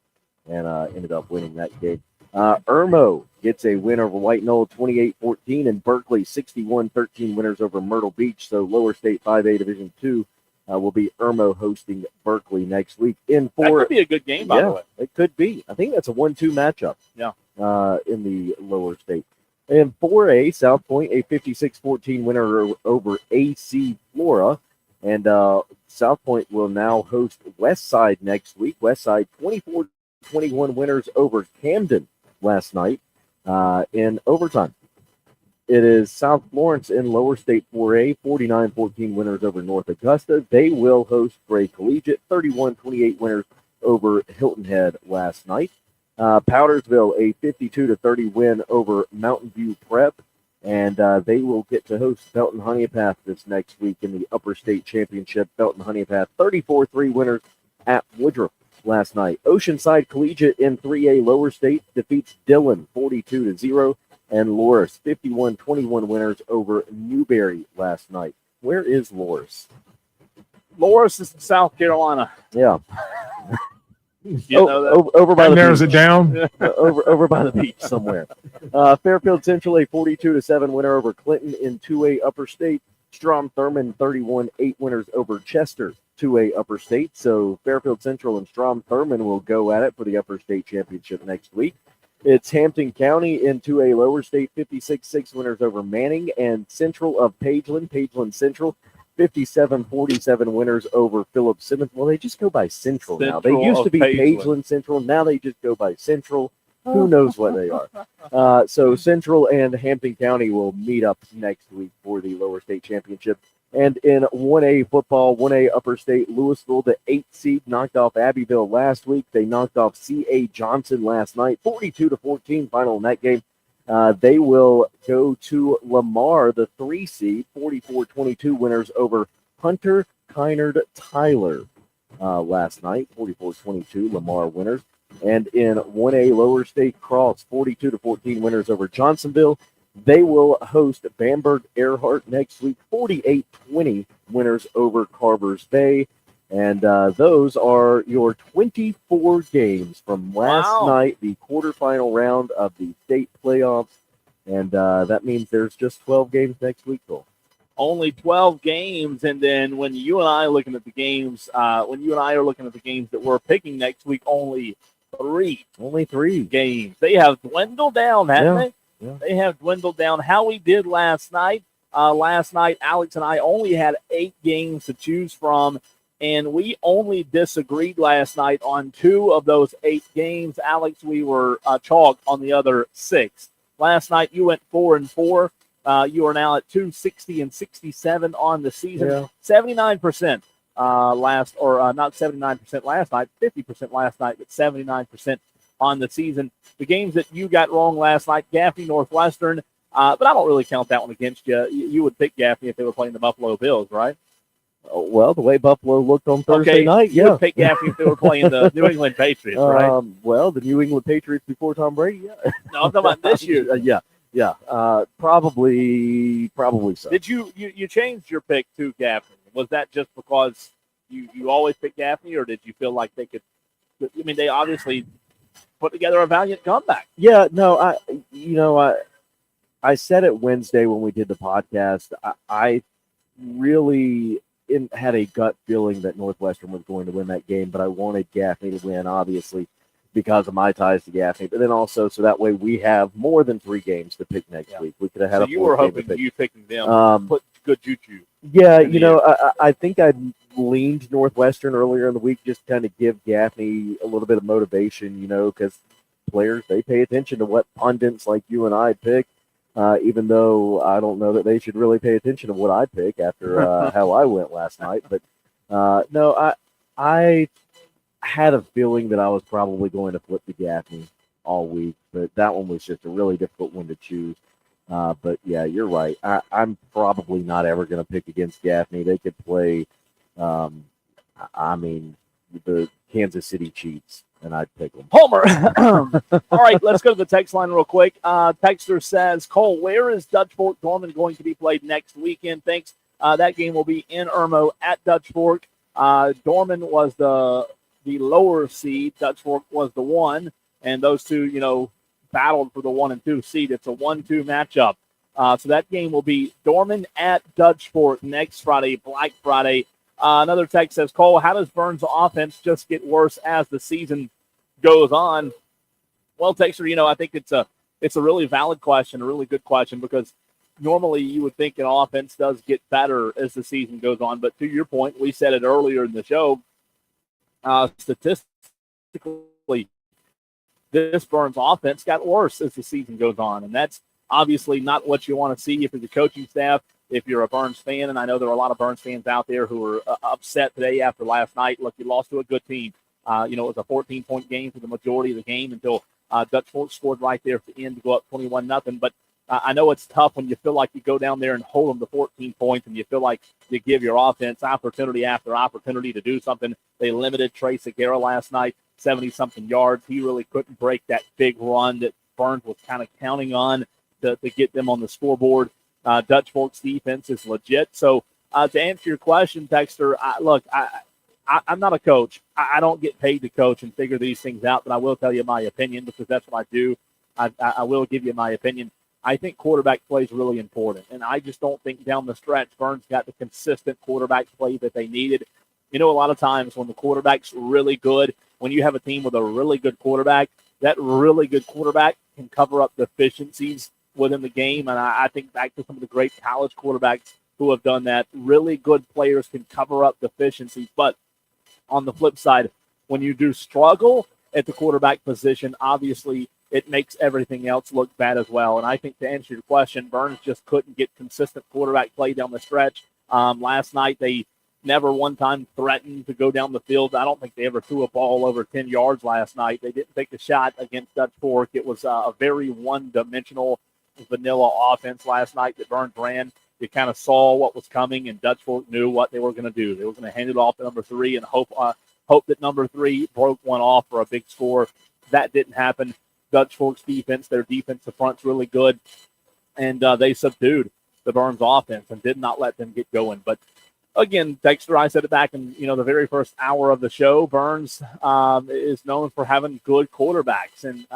and ended up winning that game. Irmo gets a win over White Knoll, 28-14, and Berkeley 61-13 winners over Myrtle Beach. So lower state 5A Division II will be Irmo hosting Berkeley next week. That could be a good game, by the way. It could be. I think that's a 1-2 matchup. Yeah. In the lower state. In 4A, South Point, a 56-14 winner over AC Flora. And South Point will now host Westside next week. Westside 24-21 winners over Camden last night in overtime. It is South Florence in lower state 4A, 49-14 winners over North Augusta. They will host Gray Collegiate, 31-28 winners over Hilton Head last night. Powdersville, a 52-30 win over Mountain View Prep, and they will get to host Belton Honeypath this next week in the Upper State Championship. Belton Honeypath, 34-3 winners at Woodruff last night. Oceanside Collegiate in 3A lower state defeats Dillon 42-0, and Loris 51-21 winners over Newberry last night. Where is Loris? Loris is in South Carolina. Yeah. You know that? Over by That the narrows beach. it down. over by the beach somewhere. Fairfield Central, a 42-7 winner over Clinton in 2A Upper State. Strom Thurmond 31-8 winners over Chester 2A Upper State. So Fairfield Central and Strom Thurmond will go at it for the Upper State Championship next week. It's Hampton County in 2A Lower State, 56-6 winners over Manning, and Central of Pageland Central, 57-47 winners over Philip Simmons. Well, they just go by Central now. They Central used to of be Pageland. Pageland Central. Now they just go by Central. Who knows what they are? So Central and Hampton County will meet up next week for the Lower State Championship. And in 1A football, 1A Upper State, Louisville, the 8th seed, knocked off Abbeville last week. They knocked off C.A. Johnson last night, 42-14 final in that game. They will go to Lamar, the 3 seed, 44-22 winners over Hunter Kynard Tyler last night, 44-22 Lamar winners. And in 1A Lower State Cross, 42-14 winners over Johnsonville. They will host Bamberg Earhart next week, 48-20 winners over Carvers Bay. And those are your 24 games from last night, the quarterfinal round of the state playoffs. And that means there's just 12 games next week, Cole. Only 12 games. And then when you and I are looking at the games, that we're picking next week, only three games. They have dwindled down, haven't they? Yeah. They have dwindled down. How we did last night. Last night, Alex and I only had 8 games to choose from, and we only disagreed last night on 2 of those 8 games. Alex, we were chalk on the other 6. Last night, you went 4-4. You are now at 260-67 on the season. Yeah. 79% not 79% last night, 50% last night, but 79% on the season. The games that you got wrong last night, Gaffney, Northwestern, but I don't really count that one against you. You would pick Gaffney if they were playing the Buffalo Bills, right? Well, the way Buffalo looked on Thursday night, you would pick Gaffney if they were playing the New England Patriots, right? Well, the New England Patriots before Tom Brady, yeah. No, I'm talking about this year. Yeah. Probably so. Did you changed your pick to Gaffney? Was that just because you always pick Gaffney, or did you feel like they could? I mean, they obviously put together a valiant comeback. Yeah, no, I said it Wednesday when we did the podcast. I really had a gut feeling that Northwestern was going to win that game, but I wanted Gaffney to win, obviously, because of my ties to Gaffney. But then also, so that way we have more than 3 games to pick next week. We could have had so you were hoping you picking them put good juju. Yeah, I think I leaned Northwestern earlier in the week, just kind of give Gaffney a little bit of motivation, because players, they pay attention to what pundits like you and I pick, even though I don't know that they should really pay attention to what I pick after how I went last night. But no, I had a feeling that I was probably going to flip to Gaffney all week, but that one was just a really difficult one to choose. But yeah, you're right. I'm probably not ever going to pick against Gaffney. They could play, the Kansas City Chiefs, and I'd pick them. Homer. All right, let's go to the text line real quick. Texter says, Cole, where is Dutch Fork Dorman going to be played next weekend? Thanks. That game will be in Irmo at Dutch Fork. Dorman was the lower seed. Dutch Fork was the 1, and those two, battled for the 1 and 2 seed. It's a 1-2 matchup. So that game will be Dorman at Dutch Fork next Friday, Black Friday. Another text says, Cole, how does Burns' offense just get worse as the season goes on? Well, Texter, I think it's a really valid question, a really good question, because normally you would think an offense does get better as the season goes on. But to your point, we said it earlier in the show, statistically, this Burns offense got worse as the season goes on. And that's obviously not what you want to see if you're the coaching staff, if you're a Burns fan. And I know there are a lot of Burns fans out there who are upset today after last night. Look, you lost to a good team. It was a 14-point game for the majority of the game until Dutch Fork scored right there at the end to go up 21-0. But I know it's tough when you feel like you go down there and hold them to 14 points and you feel like you give your offense opportunity after opportunity to do something. They limited Trey Segura last night, 70-something yards. He really couldn't break that big run that Burns was kind of counting on to get them on the scoreboard. Dutch Fork's defense is legit. So to answer your question, Texter, I'm not a coach. I don't get paid to coach and figure these things out, but I will tell you my opinion because that's what I do. I will give you my opinion. I think quarterback play is really important, and I just don't think down the stretch Burns got the consistent quarterback play that they needed. A lot of times when the quarterback's really good, when you have a team with a really good quarterback, that really good quarterback can cover up deficiencies within the game, and I think back to some of the great college quarterbacks who have done that. Really good players can cover up deficiencies, but on the flip side, when you do struggle at the quarterback position, obviously it makes everything else look bad as well. And I think to answer your question, Burns just couldn't get consistent quarterback play down the stretch. Last night, they never one time threatened to go down the field. I don't think they ever threw a ball over 10 yards last night. They didn't take a shot against Dutch Fork. It was a very one-dimensional vanilla offense last night that Burns ran. You kind of saw what was coming, and Dutch Fork knew what they were going to do. They were going to hand it off to number 3 and hope that number 3 broke one off for a big score. That didn't happen. Dutch Fork's defense, their defensive front's really good, and they subdued the Burns offense and did not let them get going. But again, Dexter, I said it back in the very first hour of the show. Burns is known for having good quarterbacks, and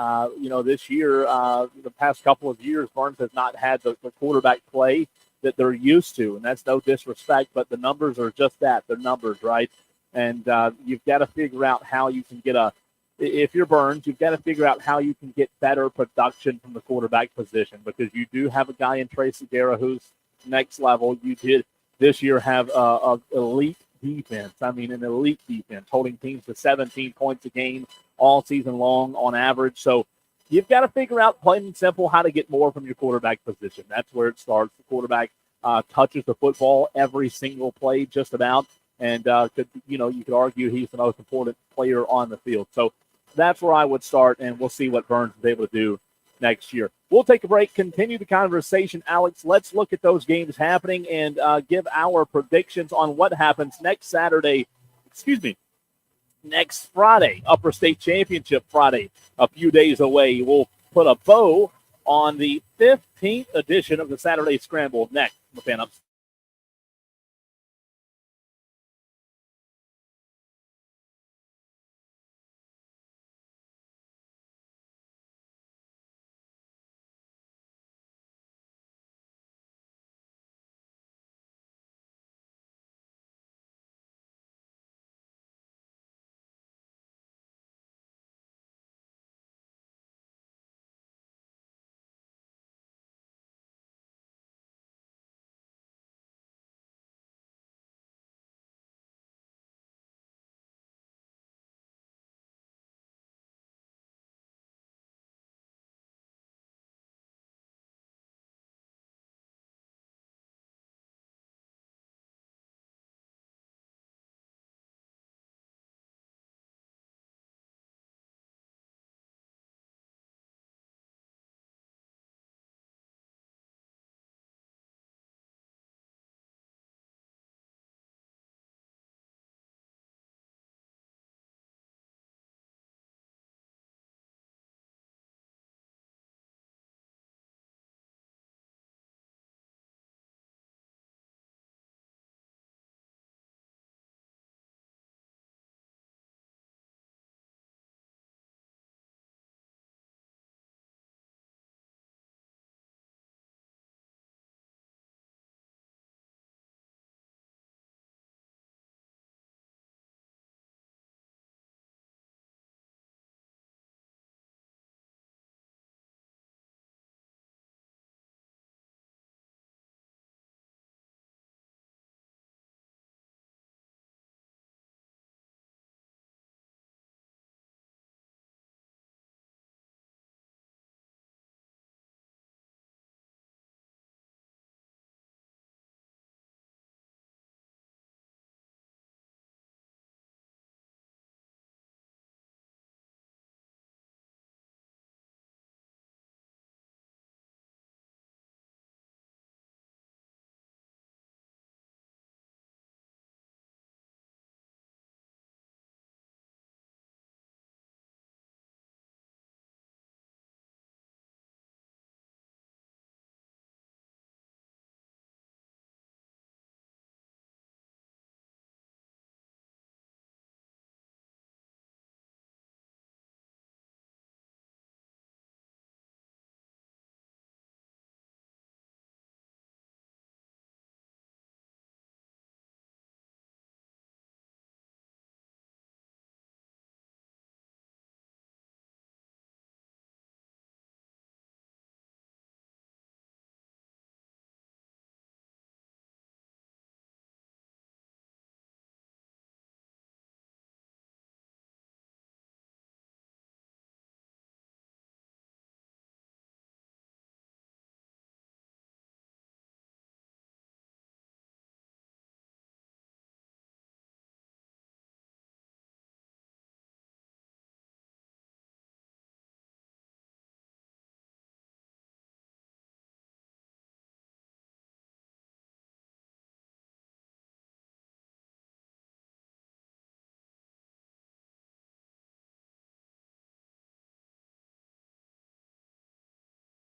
this year, the past couple of years, Burns has not had the quarterback play that they're used to, and that's no disrespect, but the numbers are just that. They're numbers, right? And you've got to figure out how you can get if you're Burns, you've got to figure out how you can get better production from the quarterback position, because you do have a guy in Tracy Guerra who's next level. You did this year have an elite defense. I mean, an elite defense, holding teams to 17 points a game all season long on average. So you've got to figure out, plain and simple, how to get more from your quarterback position. That's where it starts. The quarterback touches the football every single play, just about, and you could argue he's the most important player on the field. So that's where I would start, and we'll see what Burns is able to do next year. We'll take a break, continue the conversation. Alex, let's look at those games happening and give our predictions on what happens next Friday, Upper State Championship Friday, a few days away. We'll put a bow on the 15th edition of the Saturday Scramble next. Phantoms.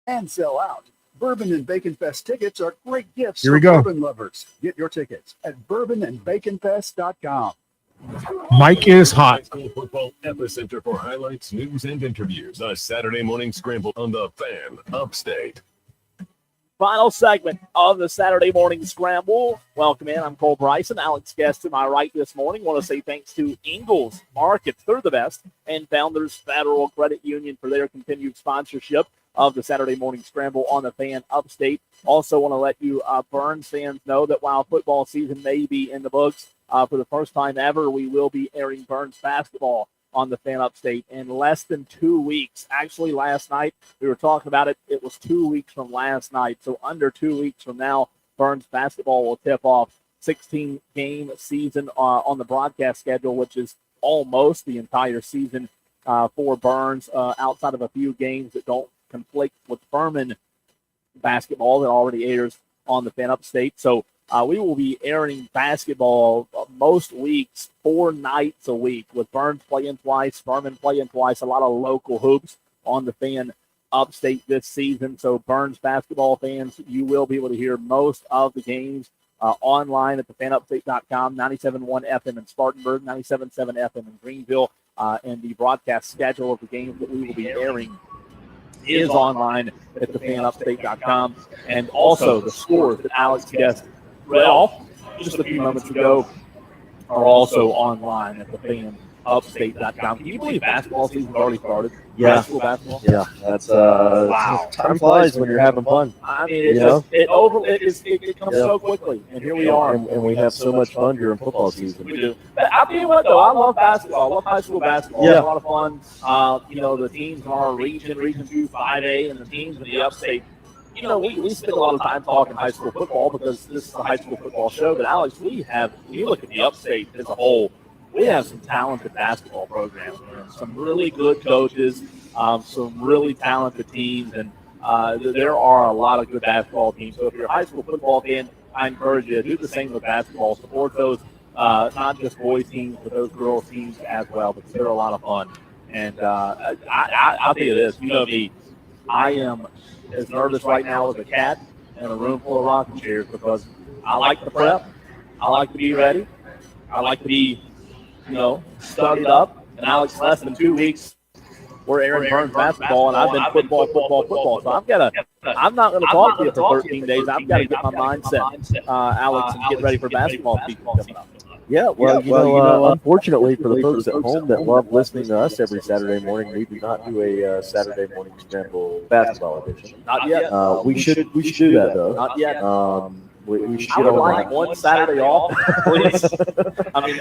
and sell out. Bourbon and Bacon Fest tickets are great gifts Here we for go. bourbon lovers. Get your tickets at bourbonandbaconfest.com. Mike is High hot. school football epicenter for highlights, news, and interviews. A Saturday morning scramble on the Fan Upstate. Final segment of the Saturday morning scramble. Welcome in. I'm Cole Bryson. Alex Guest to my right this morning. Want to say thanks to Ingalls Markets, they're the best, and Founders Federal Credit Union for their continued sponsorship of the Saturday morning scramble on the Fan Upstate. Also want to let you Burns fans know that while football season may be in the books, for the first time ever, we will be airing Burns basketball on the Fan Upstate in less than 2 weeks. Actually, last night, we were talking about it. It was 2 weeks from last night. So under 2 weeks from now, Burns basketball will tip off 16-game season on the broadcast schedule, which is almost the entire season for Burns, outside of a few games that don't conflict with Furman basketball that already airs on the Fan Upstate. So we will be airing basketball most weeks, 4 nights a week, with Burns playing twice, Furman playing twice, a lot of local hoops on the Fan Upstate this season. So Burns basketball fans, you will be able to hear most of the games online at thefanupstate.com, 97.1 FM in Spartanburg, 97.7 FM in Greenville, and the broadcast schedule of the games that we will be airing is online at thefanupstate.com, and also the scores that Alex Guest read off just a few moments ago are also online at thefanupstate.com. Can you believe basketball season's already started? Yeah. High school basketball? Yeah, that's Wow. time flies when you're having fun. I mean, You know? it comes Yeah. so quickly, and here we are. And we have so much fun during football season. We do. But I'll tell you what, though, I love basketball. I love high school basketball. Yeah. It's a lot of fun. The teams in our region, Region 2, 5A, and the teams in the upstate, we spend a lot of time talking high school football because this is a high school football show. But, Alex, when you look at the upstate as a whole, we have some talented basketball programs, man. Some really good coaches, some really talented teams, and there are a lot of good basketball teams. So if you're a high school football fan, I encourage you to do the same with basketball. Support those, not just boys teams, but those girls teams as well, because they're a lot of fun. And I'll tell you this, you know me, I am as nervous right now as a cat in a room full of rocking chairs because I like to prep, I like to be ready, I like to be, studied up. And Alex, less than 2 weeks, we're airing Burns basketball, and I've been football. So I'm not going to talk to you for 13 days. I've got to get my mindset, Alex, and get ready for basketball season coming up. Yeah, unfortunately for the folks at home that love listening to us every Saturday morning, we do not do a Saturday morning scramble basketball edition. Not yet. We should do that though. Not yet. We should I would like one Saturday off, please. I mean,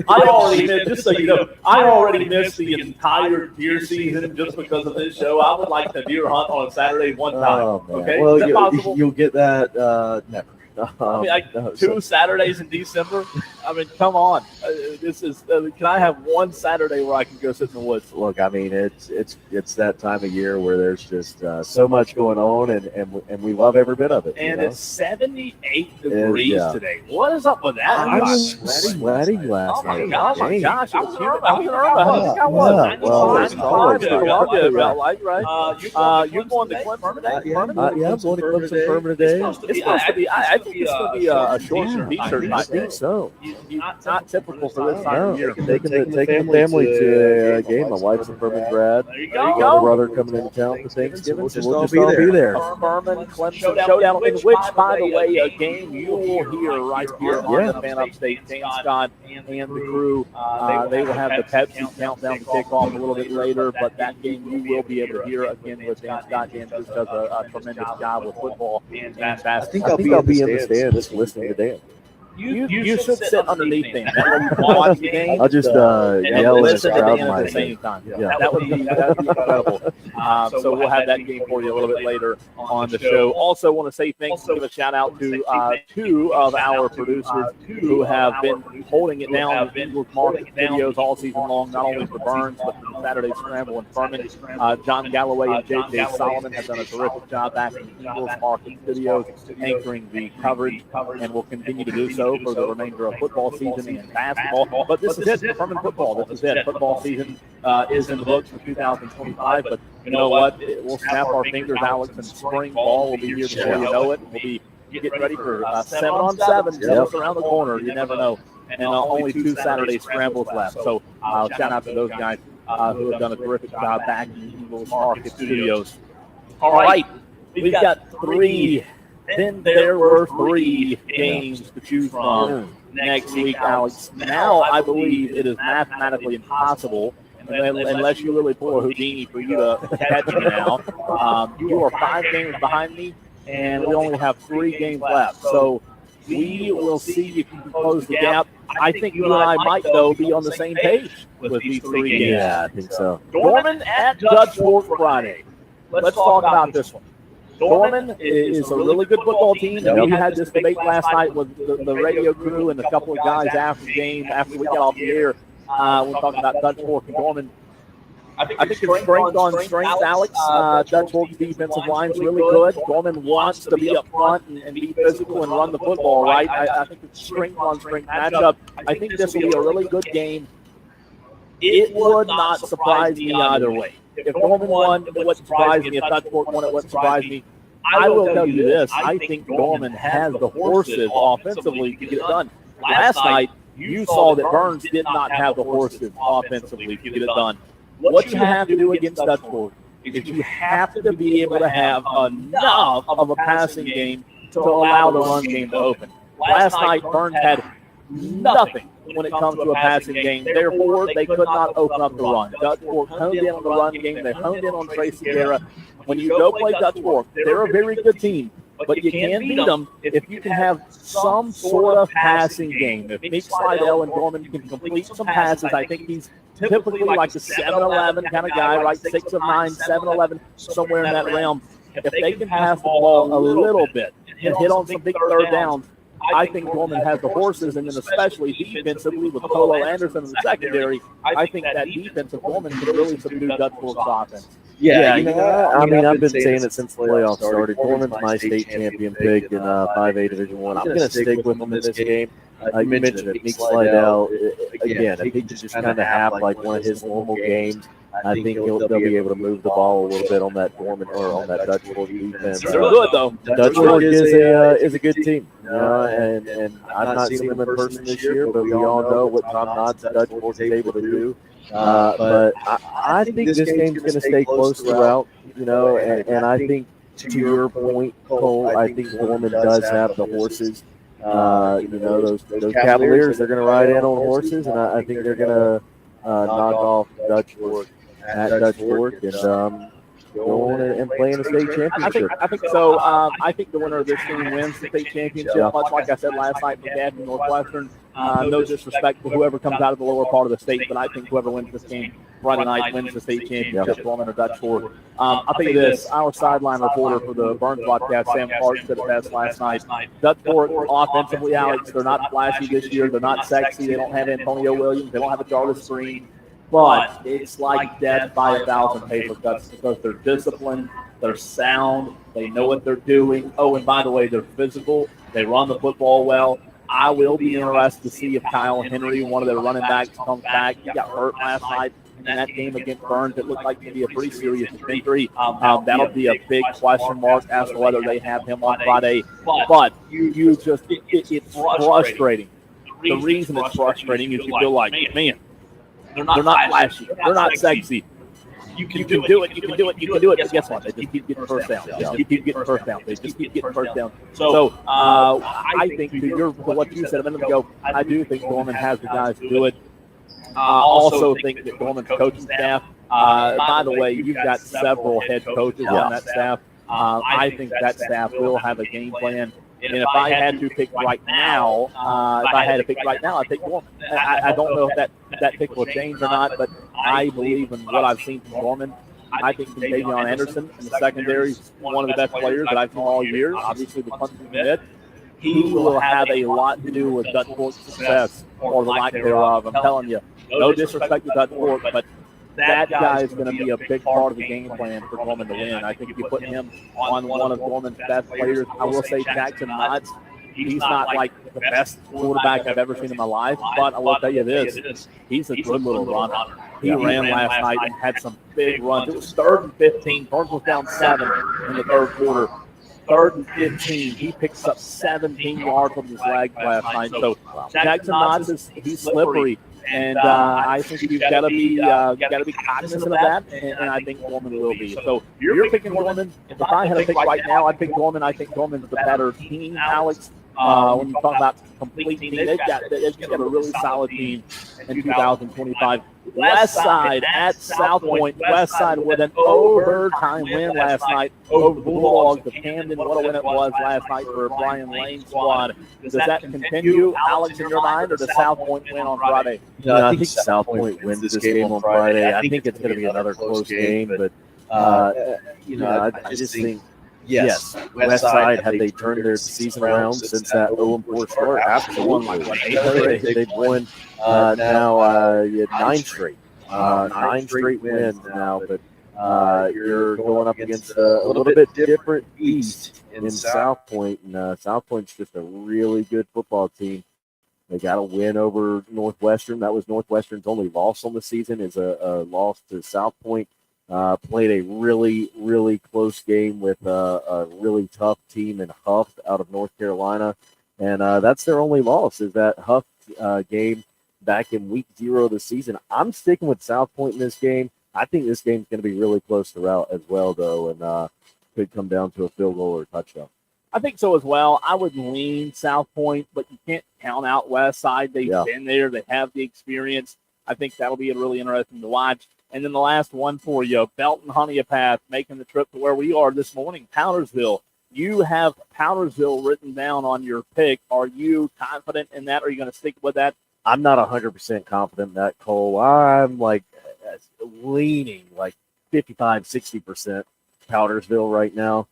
I already missed, just so you know, I already missed the entire deer season just because of this show. I would like to deer hunt on a Saturday one time. Oh, man. Okay, Well, is that possible? you'll get that never. I mean, No, 2 Saturdays in December. I mean, come on. Can I have one Saturday where I can go sit in the woods? Look, I mean, it's that time of year where there's just so much going on, and we love every bit of it. And it's 78 It- degrees yeah. today. What is up with that? I was sweating last Oh my night. gosh! Dang. Gosh, it was humid. I was in Irma. I think I was. Yeah, well, it's 95, always 95, felt yeah, good. felt like, right? You're going to Clemson today? Yeah, I'm going to Clemson Furman today. It's supposed to be. I think it's going to be a short T-shirt. I think so. Not typical for this time of Yeah, year. taking the family to a game. My wife's a Furman grad. There you My go. brother coming into town for Thanksgiving, so we'll just all all be be there. Furman Clemson showdown, in which, by the way, a game you will hear right here on the Fan Upstate. James Scott and the crew, they will have the Pepsi countdown to kick off a little bit later, but that game you will be able to hear again with James Scott. James just does a tremendous job with football and basketball. I think I'll be in the stands listening to Dan. You should sit underneath them. That way you can watch the game. I'll just and yell and listen to crowd them at my the same time. Yeah. That would be incredible. So we'll have that game for you a little bit later on the show. Also want to say thanks and give a shout out to 2 of our producers who have been holding it down with Eagles Market videos all season long, not only for Burns, but for Saturday Scramble and Furman. John Galloway and J.J. Solomon have done a terrific job back in the Eagles Market videos, anchoring the coverage, and will continue to do so. so for the remainder of football season and basketball. But this is it for Furman football. This is it. Football season is in the books for 2025. But you know what? We'll snap our fingers, Alex, and spring ball will be here before you know it. We'll be getting ready for 7-on-7 just around the corner. You never know. And only 2 Saturday scrambles left. So shout out to those guys who have done a terrific job back in Eagles Market Studios. All right, we've got 3. Then there were 3 games to choose from next week, Alex. Now I believe it is mathematically impossible, unless you really pull a Houdini for you to catch me now. You are 5 games behind me, and we only have 3 games left. So we will see if you can close the gap. I think you and I might, though, be on the same page with these 3 games. Yeah, I think so. Dorman at Dutch Fork Friday. Let's talk about this one. Dorman is a really good football team. And we had this debate last night with the radio crew and a couple of guys after the game, after we got off the air. We're talking about Dutch Fork and Dorman. I think it's strength on strength, Alex. Dutch Fork's defensive line's really good. Dorman wants to be up front and be physical and run the football, right? I think it's strength on strength matchup. I think this will be a really good game. It would not surprise me either way. If Dorman won, it wouldn't surprise me. If Dutch Fork won, it wouldn't surprise me. I will tell you this. I think Dorman has the horses offensively to get it done. Last night, you saw that Burns did not have the horses offensively to get it done. What you have to do against Dutch Fork is you have to be able to have enough of a passing game to allow the run game to open. Last night, Burns had nothing when it comes to a passing game. Therefore, they could not open up the run. Dutch Fork honed in on the run game. They honed in on Tracy Guerra. When you go play Dutch Fork, they're a very good team, but you can beat them if you can have some sort of passing game. If Meek Slidell and Dorman can complete some passes, I think he's typically like the 7-11 kind of guy, right? 6 of 9, 7-11, somewhere in that realm. If they can pass the ball a little bit and hit on some big third downs, I think Dorman has the horses, and then especially defensively with Polo Anderson in the secondary, I think that defense of Dorman can really subdue Dutch Fork's offense. Yeah, I mean, I've been saying it since the playoffs started. Dorman's my state champion pick in 5A Division I. I'm going to stick with them in this game. You mentioned it, Meek Slidell. Again, I think to just kind of have like one of his normal games. I think they'll be able to move the ball a little bit on that Dorman or on that Dutch Fork defense. They're good though. Dutch Fork is a good team, and I've not seen them in person this year, but we all know what Tom Knotts and Dutch Fork is able to do. But I think this game's going to stay close throughout, and I think to your point, Cole, I think Dorman does have the horses. Those Cavaliers, they're going to ride in on horses, and I think they're going to knock off Dutch Fork at Dutch Fork and go on and play in the state championship. I think so. I think the winner of this game wins the state championship. Much like I said last night for Gadsden Northwestern. No disrespect to whoever comes out of the lower part of the state, but I think whoever wins this game Friday night wins the state championship, Dorman or Dutch Fork. I'll tell you this, our sideline reporter for the Burns podcast, Sam Clark, said it best last night. Dutch Fork offensively, Alex, they're not flashy this year. They're not sexy. They don't have Antonio Williams. They don't have a Jarvis Green. But it's like death by 1,000 paper cuts because they're disciplined, they're sound, they know what they're doing. Oh, and by the way, they're physical. They run the football well. I will be interested to see if Kyle Henry, one of their running backs, comes back. He got hurt last night in that game against Burns. It looked like maybe a pretty serious injury. That'll be a big question mark as to whether they have him on Friday. But it's frustrating. The reason it's frustrating is you feel like, man, they're not flashy. They're not sexy. You can do it. You can do it. You can do it. But guess what? They just keep getting first down. They just keep getting first down. They just keep getting first down. So I think to what you said a minute ago, I do think Dorman has the guys to do it. I also think that Dorman's coaching staff. By the way, you've got several head coaches on that staff. I think that staff will have a game plan. And if I had to pick right now, I'd pick Dorman. I don't know if that pick will change or not, but I believe in what I've seen from Dorman. I think Davion Anderson in the secondary is one of the best players that I've seen all year. Obviously, the punch from mid. He will have a lot to do with Dutch Fork's success or the lack thereof. I'm telling you, no disrespect to Dutch Fork, but that guy is going to be a big part of the game plan for Dorman to win. I think if you put him on one of Dorman's best players, I will say Jackson Knotts He's not like the best quarterback I've ever seen in my life, but I will tell you this: he's a good little runner. He ran last night and had some big runs. It was 3rd and 15. Burns was down 7 in the third quarter. 3rd and 15. He picks up 17 yards from his leg last night. So Jackson Knotts he's slippery. And I think you've got to be cognizant of that, and I think Dorman will be. So you're picking Dorman. If I had a pick right now, I'd pick Dorman. I think Dorman's the better team, Alex. When you talk about complete team, they've got a really solid team in 2025. West Side at South Point. West Side with an overtime win last night over the Bulldogs of Camden. What a win it was last night for Brian Lane's squad. Does that continue, Alex, in your mind, or does South Point win on Friday? I think South Point wins this game on Friday. I think it's going to be another close game, but I just think. Yes, West Side, had they turned their season around since that 0-4 start, absolutely. They've won now 9 straight. 9 straight wins now, but you're going up against a little bit different beast in South Point, and South Point's just a really good football team. They got a win over Northwestern. That was Northwestern's only loss on the season, is a loss to South Point. Played a really, really close game with a really tough team in Huff out of North Carolina. And that's their only loss, is that Huff game back in week 0 of the season. I'm sticking with South Point in this game. I think this game's going to be really close throughout as well, though, and could come down to a field goal or a touchdown. I think so as well. I would lean South Point, but you can't count out West Side. They've been there. They have the experience. I think that'll be really interesting to watch. And then the last one for you, Belton Honeypath making the trip to where we are this morning, Powdersville. You have Powdersville written down on your pick. Are you confident in that? Are you going to stick with that? I'm not 100% confident in that, Cole. I'm leaning 55, 60% Powdersville right now.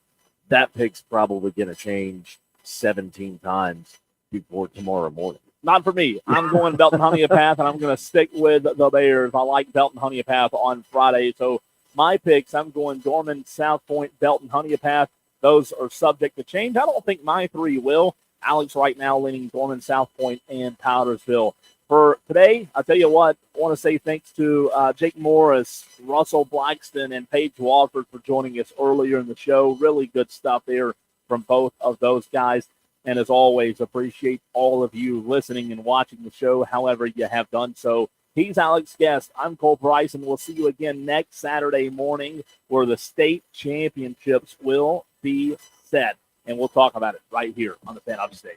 That pick's probably going to change 17 times before tomorrow morning. Not for me. I'm going Belton Honeypath, and I'm going to stick with the Bears. I like Belton Honeypath on Friday. So my picks, I'm going Dorman, South Point, Belton Honeypath. Those are subject to change. I don't think my 3 will. Alex right now leaning Dorman, South Point, and Powdersville. For today, I'll tell you what, I want to say thanks to Jake Morris, Russell Blackston, and Paige Walford for joining us earlier in the show. Really good stuff there from both of those guys. And as always, appreciate all of you listening and watching the show, however you have done so. He's Alex Guest. I'm Cole Price, and we'll see you again next Saturday morning where the state championships will be set. And we'll talk about it right here on the Fan Upstate.